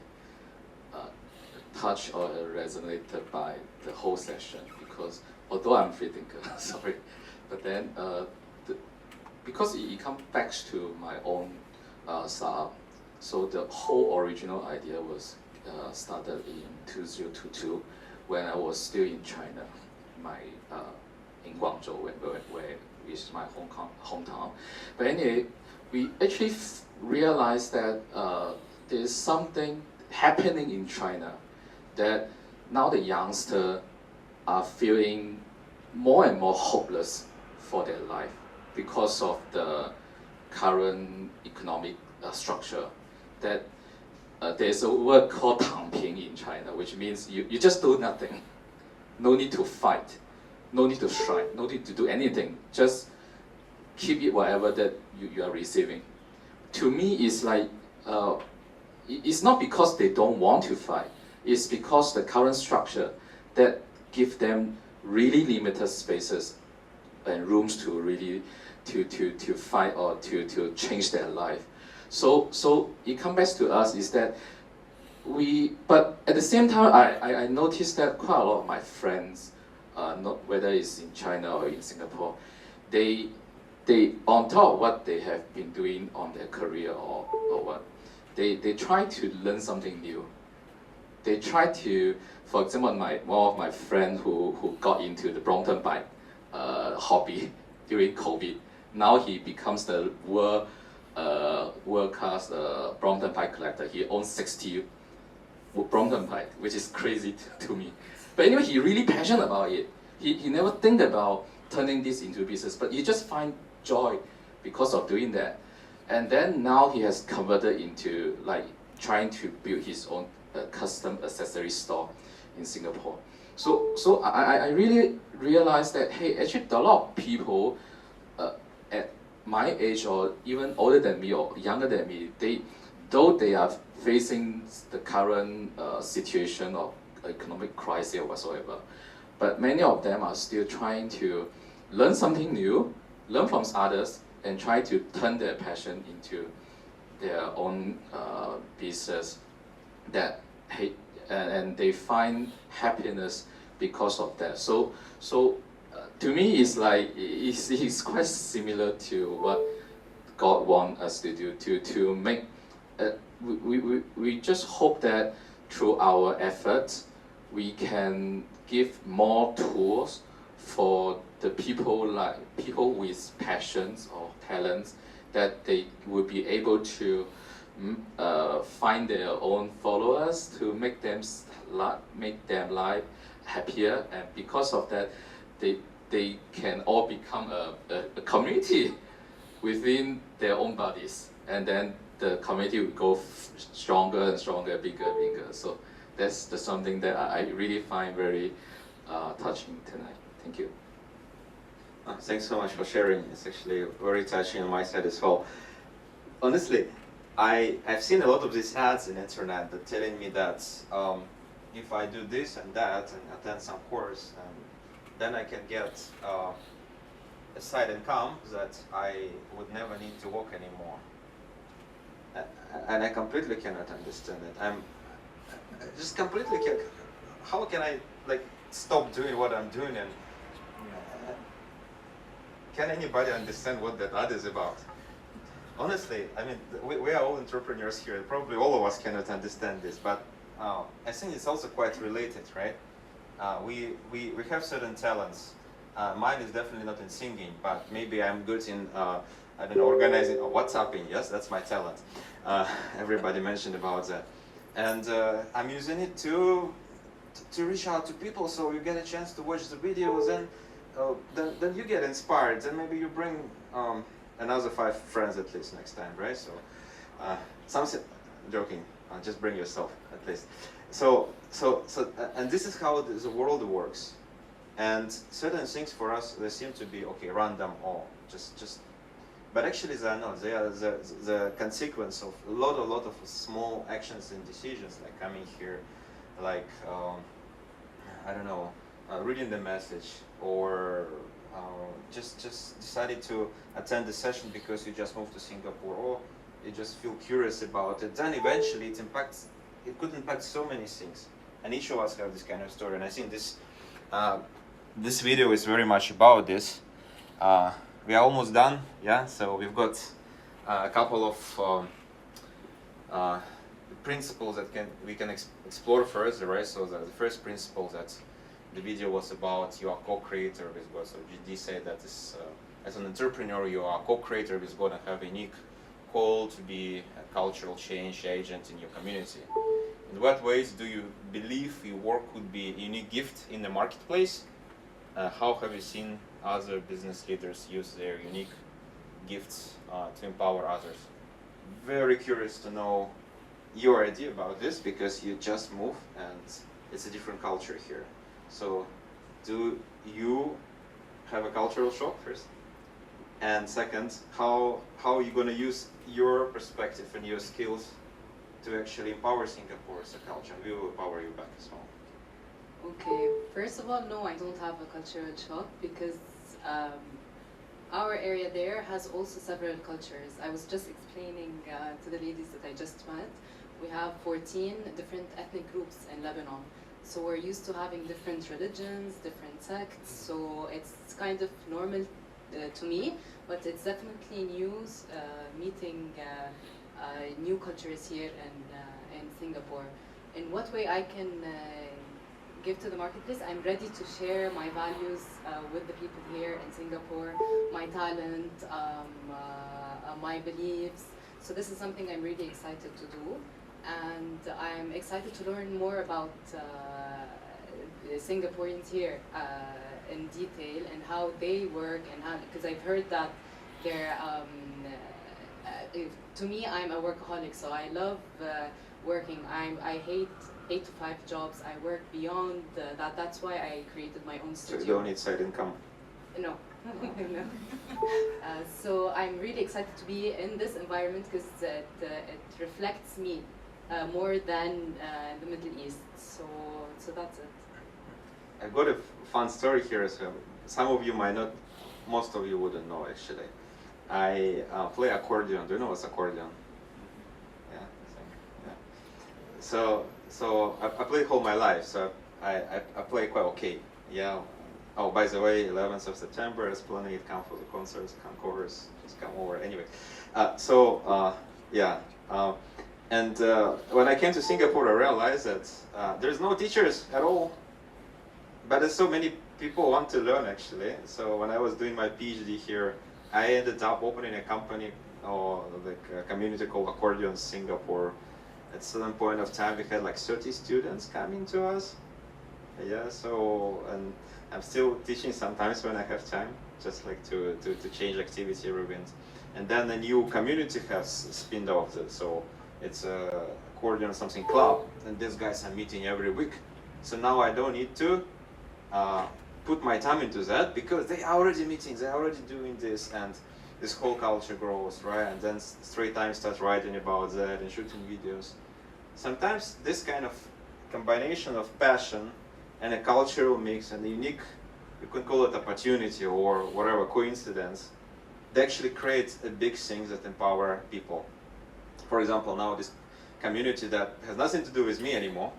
touched or resonated by the whole session, because although I'm free thinker, sorry, but then because it comes back to my own startup. So the whole original idea was started in 2022 when I was still in China, in Guangzhou, where is my hometown. But anyway, we actually realized that there's something happening in China that now the youngsters are feeling more and more hopeless for their life because of the current economic structure. That there's a word called 躺平 in China, which means you just do nothing. No need to fight, no need to strive, no need to do anything. Just keep it whatever that you are receiving. To me, it's like, it's not because they don't want to fight, it's because the current structure that give them really limited spaces and rooms to really to fight or to change their life. So it comes back to us is that but at the same time, I noticed that quite a lot of my friends, not whether it's in China or in Singapore, they on top of what they have been doing on their career or what, they try to learn something new. They try to, for example, one of my friends who got into the Brompton bike hobby during COVID, now he becomes the world-class Brompton bike collector. He owns 60 Brompton bike, which is crazy to me. But anyway, he really passionate about it. He never think about turning this into business, but he just find joy because of doing that. And then now he has converted into like trying to build his own custom accessory store in Singapore. So I really realized that, hey, actually a lot of people at my age or even older than me or younger than me, though they are facing the current situation of economic crisis or whatsoever, but many of them are still trying to learn something new, learn from others, and try to turn their passion into their own business and they find happiness because of that. So to me, it's like it's quite similar to what God wants us to do. To make we just hope that through our efforts we can give more tools for the people with passions or talents, that they will be able to find their own followers, to make their life happier, and because of that they can all become a community within their own bodies, and then the community will go stronger and stronger, bigger and bigger. So that's something that I really find very touching tonight. Thank you. Thanks so much for sharing. It's actually very touching on my side as well. Honestly, I've seen a lot of these ads on the internet that telling me that if I do this and that and attend some course, then I can get a side income that I would never need to work anymore. And I completely cannot understand it. I just completely can't. How can I stop doing what I'm doing, and can anybody understand what that ad is about? Honestly, I mean, we are all entrepreneurs here, and probably all of us cannot understand this, but I think it's also quite related, right? We have certain talents. Mine is definitely not in singing, but maybe I'm good in I don't know, organizing or WhatsApping. Yes, that's my talent. Everybody mentioned about that, and I'm using it to reach out to people, so you get a chance to watch the videos, and then you get inspired. Then maybe you bring another 5 friends at least next time, right? So, something joking. Just bring yourself at least. So, and this is how the world works. And certain things for us, they seem to be, okay, random or just, but actually they are not. They are the consequence of a lot of small actions and decisions, like coming here, like, I don't know, reading the message, or just decided to attend the session because you just moved to Singapore, or you just feel curious about it. Then eventually it could impact so many things. And each of us have this kind of story. And I think this video is very much about this. We are almost done, yeah. So we've got a couple of principles that we can explore further, right? So the first principle that the video was about, you are co-creator with God. So GD said that as an entrepreneur, you are a co-creator with God and have a unique call to be a cultural change agent in your community. In what ways do you believe your work could be a unique gift in the marketplace? How have you seen other business leaders use their unique gifts to empower others? Very curious to know your idea about this, because you just moved and it's a different culture here. So do you have a cultural shock first? And second, how are you going to use your perspective and your skills to actually empower Singapore as a culture? We will empower you back as well. Okay, first of all, no, I don't have a cultural shock, because our area there has also several cultures. I was just explaining to the ladies that I just met, we have 14 different ethnic groups in Lebanon. So we're used to having different religions, different sects, so it's kind of normal to me, but it's definitely news meeting new cultures here in Singapore. In what way I can give to the marketplace? I'm ready to share my values with the people here in Singapore, my talent, my beliefs. So this is something I'm really excited to do. And I'm excited to learn more about Singaporeans here in detail and how they work, and how, because I've heard that they're, to me, I'm a workaholic, so I love working. I hate 8 to 5 jobs. I work beyond that. That's why I created my own studio. So you don't need side income? No. No. So I'm really excited to be in this environment, because it reflects me more than the Middle East. So that's it. I've got a fun story here as well. Some of you might not, most of you wouldn't know actually. I play accordion. Do you know what's accordion? Yeah. So I played all my life. So I play quite okay. Yeah. Oh, by the way, 11th of September is planning it. Come for the concerts, come covers, just come over. Anyway, and when I came to Singapore, I realized that there's no teachers at all. But there's so many people want to learn actually. So when I was doing my PhD here, I ended up opening a company or like a community called Accordion Singapore. At some point of time, we had like 30 students coming to us. Yeah, so, and I'm still teaching sometimes when I have time, just like to change activity every week. And then a new community has spinned off it. So it's a accordion something club, and these guys are meeting every week. So now I don't need to put my time into that, because they are already meeting, they're already doing this, and this whole culture grows, right? And then straight time start writing about that and shooting videos. Sometimes this kind of combination of passion and a cultural mix and a unique, you can call it opportunity or whatever, coincidence, they actually create a big thing that empower people. For example, now this community that has nothing to do with me anymore,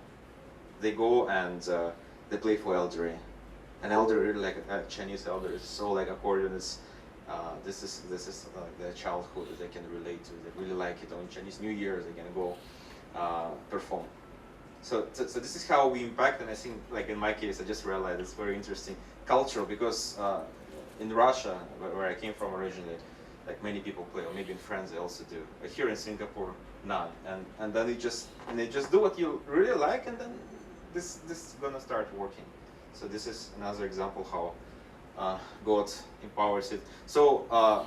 they go and they play for elderly. And elderly, like a Chinese elder, is so like accordion is, this is their childhood that they can relate to. They really like it. On Chinese New Year, they can go perform. So this is how we impact, and I think, like in my case, I just realized it's very interesting, cultural, because in Russia, where I came from originally, like many people play, or maybe in France they also do. But here in Singapore, none. And then they just do what you really like, and then this is gonna start working. So this is another example how God empowers it. So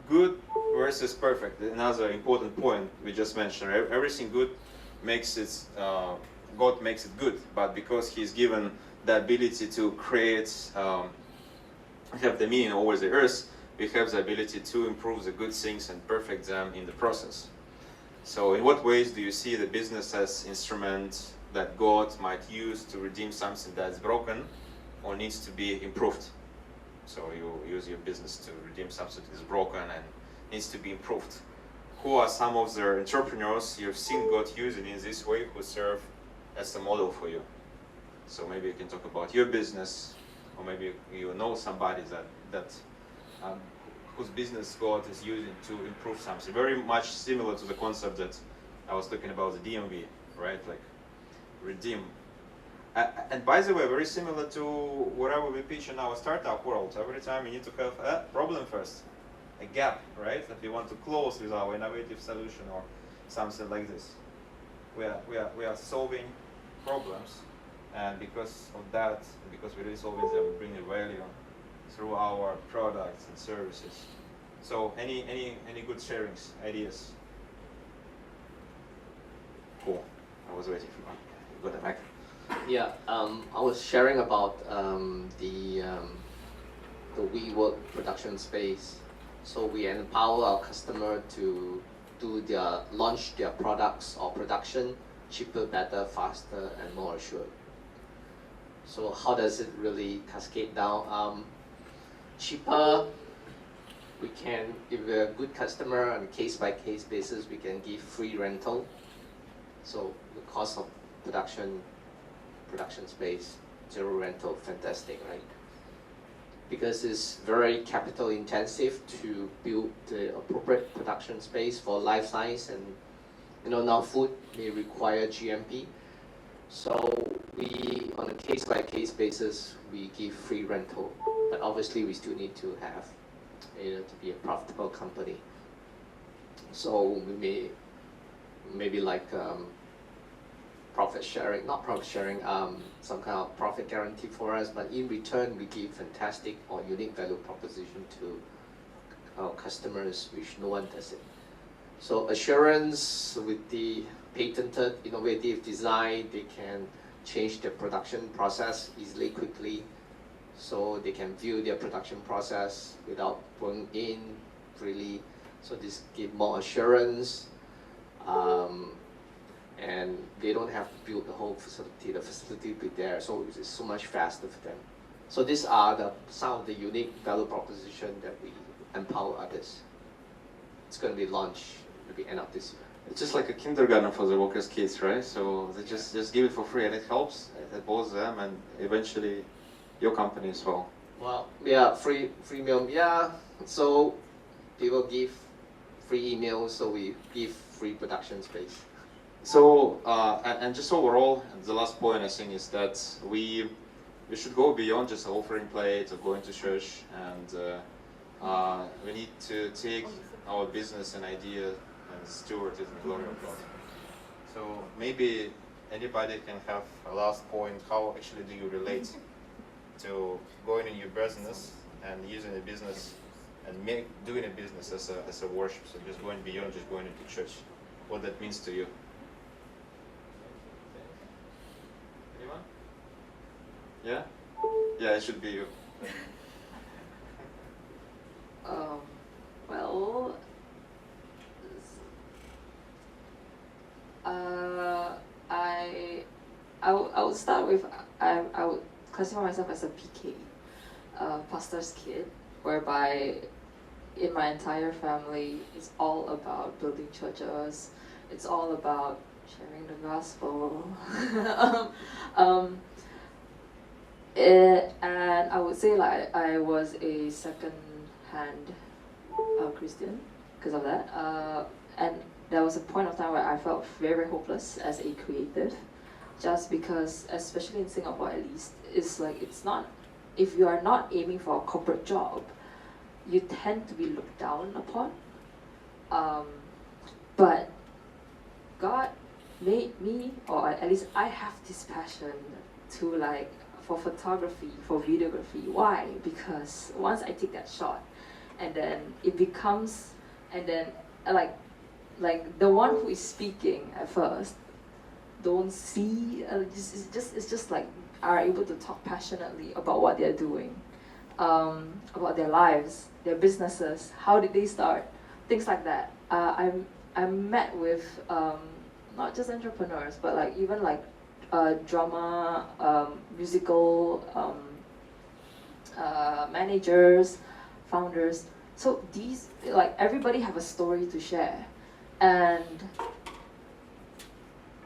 good versus perfect. Another important point we just mentioned. Everything good makes it, God makes it good, but because He's given the ability to create, have the meaning over the earth, we have the ability to improve the good things and perfect them in the process. So in what ways do you see the business as instrument that God might use to redeem something that's broken or needs to be improved? So you use your business to redeem something that is broken and needs to be improved. Who are some of the entrepreneurs you've seen God using in this way who serve as a model for you? So maybe you can talk about your business, or maybe you know somebody that whose business God is using to improve something. Very much similar to the concept that I was talking about, the DMV, right? Like redeem. And by the way, very similar to whatever we pitch in our startup world. Every time we need to have a problem first, a gap, right? That we want to close with our innovative solution or something like this. We are solving problems, and because of that, because we're really solving them, we bring a value through our products and services. So any good sharings, ideas? Cool. I was waiting for one. You got the mic. Yeah, I was sharing about the WeWork production space. So we empower our customer to launch their products or production cheaper, better, faster, and more assured. So how does it really cascade down? Cheaper, we can, if we're a good customer on a case-by-case basis, we can give free rental. So the cost of production space, zero rental, fantastic, right? Because it's very capital intensive to build the appropriate production space for life science, and now food may require GMP. So we, on a case-by-case basis, we give free rental, but obviously we still need to have, to be a profitable company. So we maybe like profit sharing, not profit sharing, some kind of profit guarantee for us, but in return we give fantastic or unique value proposition to our customers, which no one does it. So assurance with the patented innovative design, they can change their production process easily, quickly, so they can view their production process without going in freely. So this give more assurance, and they don't have to build the whole facility. The facility will be there, so it's so much faster for them. So these are some of the unique value proposition that we empower others. It's going to be launched at the end of this year. It's just like a kindergarten for the workers' kids, right? So they just give it for free, and it helps. It both them and eventually your company as well. Well, yeah, free meal, yeah. So people give free emails, so we give free production space. So and just overall, the last point I think is that we should go beyond just offering plates or going to church, and we need to take our business and idea and steward it in the glory of God. So maybe anybody can have a last point. How actually do you relate to going in your business and using a business and doing a business as a worship? So just going beyond just going into church. What that means to you? Anyone? Yeah? Yeah, it should be you. Well, I would start with, I would classify myself as a PK, pastor's kid, whereby in my entire family it's all about building churches, it's all about sharing the gospel. And I would say like I was a second-hand Christian because of that, and there was a point of time where I felt very, very hopeless as a creative, just because, especially in Singapore at least, it's like, it's not, if you are not aiming for a corporate job, you tend to be looked down upon. But God made me, or at least I have this passion to like, for photography, for videography. Why? Because once I take that shot, and then it becomes, and then like the one who is speaking at first don't see, it's just like are able to talk passionately about what they're doing, about their lives, their businesses, how did they start, things like that. I met with not just entrepreneurs, but like even like drama, musical managers, founders. So these, like, everybody have a story to share, and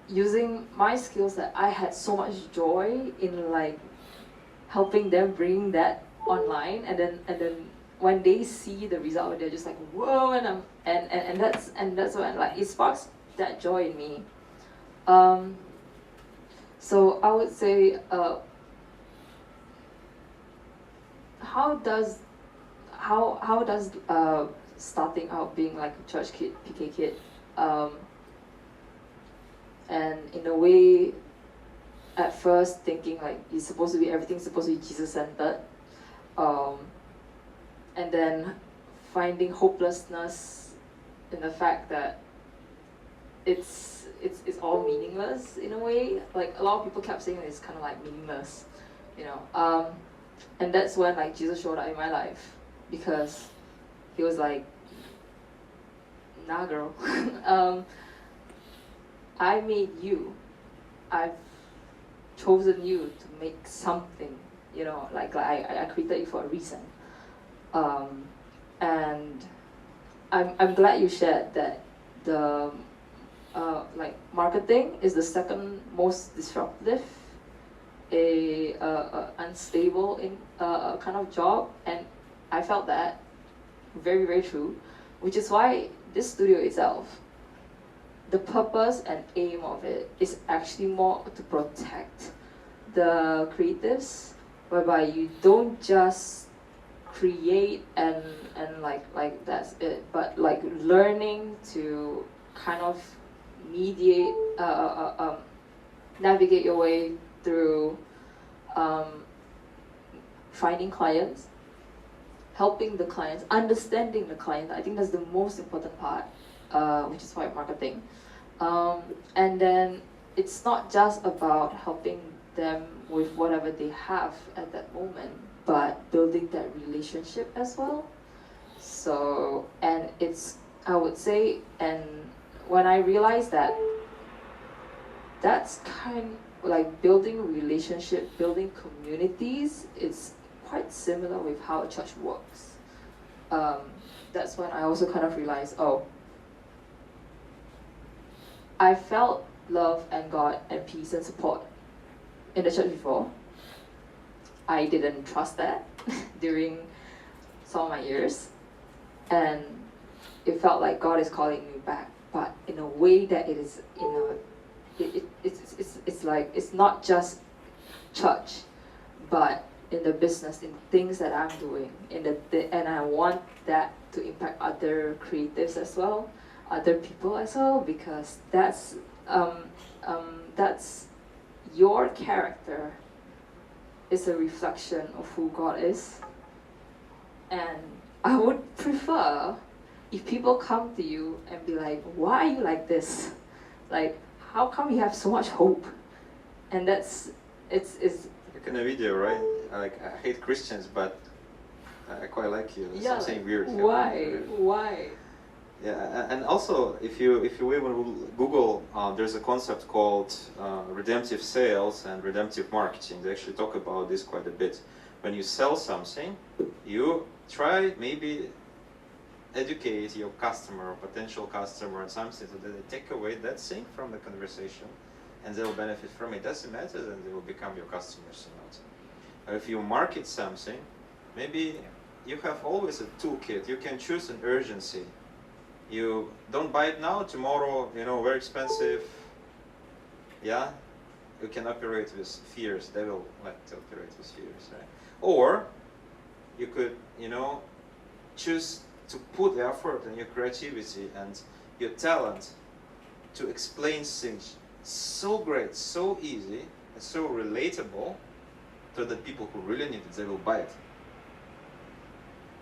using my skills that I had so much joy in like helping them bring that online, and then when they see the result, they're just like, whoa, and that's when like it sparks that joy in me. So I would say, how does starting out being like a church kid, PK kid, and in a way, at first thinking like it's supposed to be, everything's supposed to be Jesus-centered, and then finding hopelessness in the fact that it's all meaningless in a way. Like a lot of people kept saying it's kind of like meaningless, you know. And that's when like Jesus showed up in my life, because he was like, nah girl, I made you, I've chosen you to make something, you know, like I created you for a reason. And I'm glad you shared that the like marketing is the second most disruptive, unstable in kind of job, and I felt that very, very true, which is why this studio itself, the purpose and aim of it is actually more to protect the creatives, whereby you don't just create and like that's it, but like learning to kind of mediate, navigate your way through finding clients, helping the clients, understanding the client. I think that's the most important part, which is why marketing. And then it's not just about helping them with whatever they have at that moment, but building that relationship as well. So, and it's, I would say, and when I realized that, that's kind of like building relationship, building communities, it's quite similar with how a church works. That's when I also kind of realized, oh, I felt love and God and peace and support in the church before. I didn't trust that during some of my years, and it felt like God is calling me back, but in a way that it is, you know, it's like, it's not just church, but in the business, in things that I'm doing, and I want that to impact other creatives as well, other people as well, because that's your character is a reflection of who God is. And I would prefer if people come to you and be like, why are you like this? Like, how come you have so much hope? And that's, it's like in a video, right? Like, I hate Christians, but I quite like you. There's something like, weird. Why? Yeah, and also if you even Google, there's a concept called redemptive sales and redemptive marketing. They actually talk about this quite a bit. When you sell something, you try maybe educate your customer or potential customer on something so that they take away that thing from the conversation and they'll benefit from it. Doesn't matter, then they will become your customers or not. If you market something, maybe you have always a toolkit. You can choose an urgency. You don't buy it now, tomorrow, you know, very expensive. Yeah, you can operate with fears. They will like to operate with fears, right? Or you could, you know, choose to put the effort and your creativity and your talent to explain things so great, so easy, and so relatable to the people who really need it. They will buy it.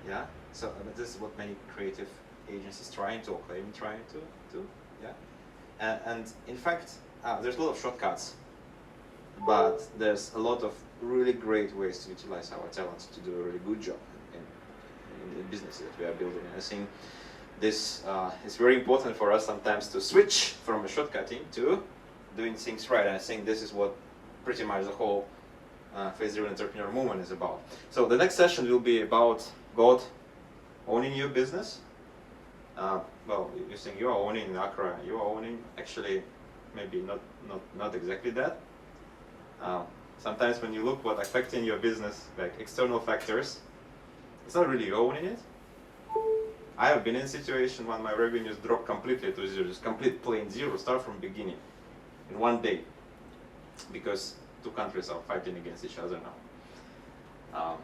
Yeah. So this is what many creative agencies trying to do, yeah. And in fact, there's a lot of shortcuts. but there's a lot of really great ways to utilize our talents to do a really good job in the business that we are building. And I think this is very important for us sometimes to switch from a shortcutting to doing things right. And I think this is what pretty much the whole faith-driven entrepreneur movement is about. So the next session will be about God owning your business. Well, you think you are owning Accra, you are owning, actually, maybe not exactly that. Sometimes when you look what affecting your business, like external factors, it's not really you owning it. I have been in a situation when my revenues dropped completely to zero, just complete plain zero, start from beginning, in one day, because two countries are fighting against each other now.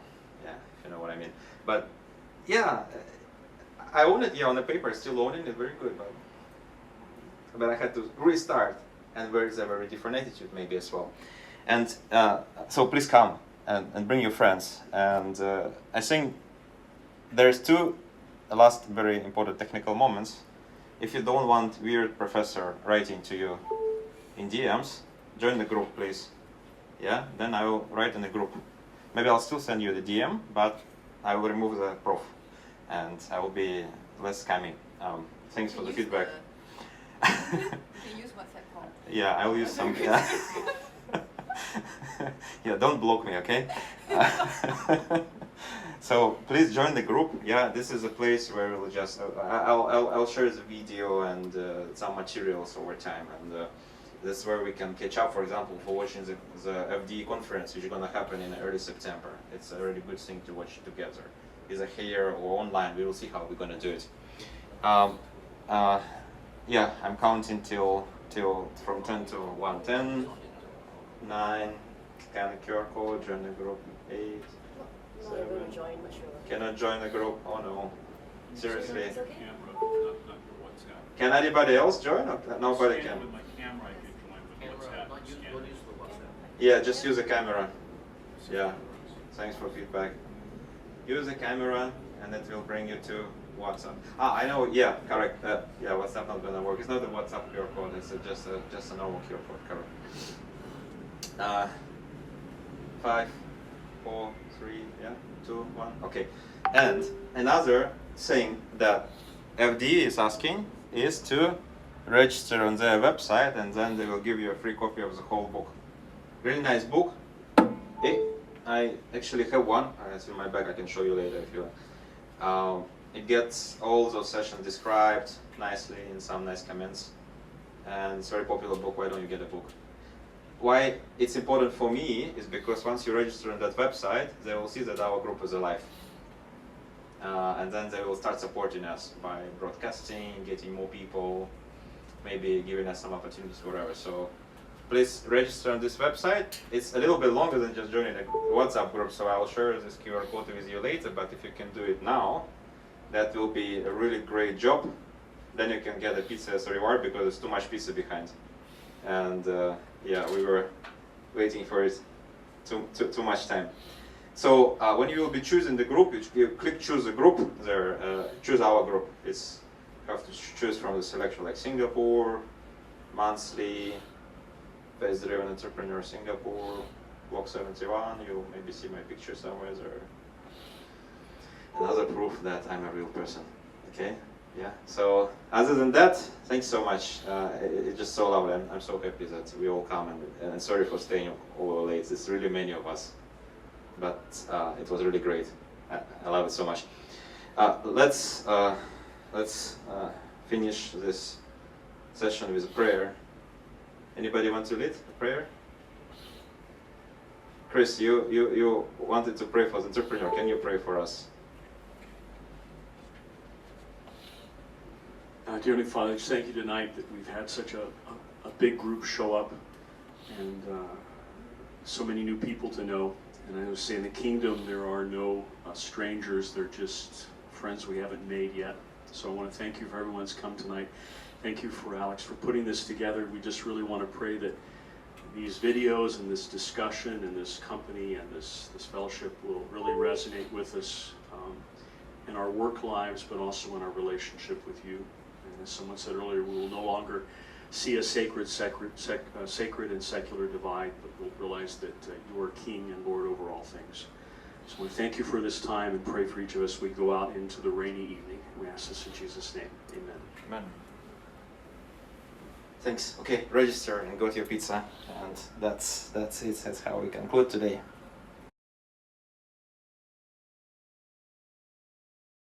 Yeah, if you know what I mean. But yeah, I own it, yeah, on the paper, still owning it, very good, but I had to restart, and there is a very different attitude maybe as well. And so please come and bring your friends. And I think there's two last very important technical moments. If you don't want weird professor writing to you in DMs, join the group, please. Yeah, then I will write in the group. Maybe I'll still send you the DM, but I will remove the prof, and I will be less scamming. Thanks for the feedback. You can use WhatsApp call. Yeah, I will use some. Yeah, don't block me, okay? So please join the group. Yeah, this is a place where we'll just I'll share the video and some materials over time, and this is where we can catch up. For example, for watching the FDE conference, which is gonna happen in early September. It's a really good thing to watch together. Either here or online. We will see how we're gonna do it. Yeah, I'm counting till from 10 to 1. 10, 9, scan the QR code, join the group. 8, 7. Cannot join the group. Oh no, seriously. Can anybody else join? Or nobody can. Yeah, just use the camera. Yeah, thanks for feedback. Use the camera, and it will bring you to WhatsApp. I know. Yeah, correct. Yeah, WhatsApp not gonna work. It's not a WhatsApp QR code. It's just a normal QR code. Correct. 5, 4, 3, yeah, 2, 1. Okay. And another thing that FD is asking is to register on their website, and then they will give you a free copy of the whole book. Really nice book. Okay. I actually have one. It's in my bag. I can show you later if you want. It gets all those sessions described nicely in some nice comments, and it's a very popular book. Why don't you get a book? Why it's important for me is because once you register on that website, they will see that our group is alive. And then they will start supporting us by broadcasting, getting more people, maybe giving us some opportunities, whatever. So please register on this website. It's a little bit longer than just joining a WhatsApp group, so I'll share this QR code with you later, but if you can do it now, that will be a really great job. Then you can get a pizza as a reward because there's too much pizza behind. And yeah, we were waiting for it too much time. So when you will be choosing the group, you click choose a group there, choose our group. You have to choose from the selection like Singapore, monthly, faith-driven entrepreneur Singapore, Block 71. You maybe see my picture somewhere there. Another proof that I'm a real person. Okay, yeah. So other than that, thanks so much. It's just so lovely. I'm so happy that we all come, and sorry for staying over late. It's really many of us, but it was really great. I love it so much. Let's finish this session with a prayer. Anybody want to lead a prayer? Chris, you wanted to pray for the entrepreneur. Can you pray for us? Dearly Father, just thank you tonight that we've had such a big group show up, and so many new people to know. And I was saying, in the kingdom there are no strangers, they're just friends we haven't made yet. So I want to thank you for everyone that's come tonight. Thank you for Alex for putting this together. We just really want to pray that these videos and this discussion and this company and this fellowship will really resonate with us in our work lives, but also in our relationship with you. And as someone said earlier, we will no longer see a sacred and secular divide, but we'll realize that you are King and Lord over all things. So we thank you for this time and pray for each of us. We go out into the rainy evening. We ask this in Jesus' name. Amen. Amen. Thanks. Okay, register and go to your pizza. And that's it. That's how we conclude today.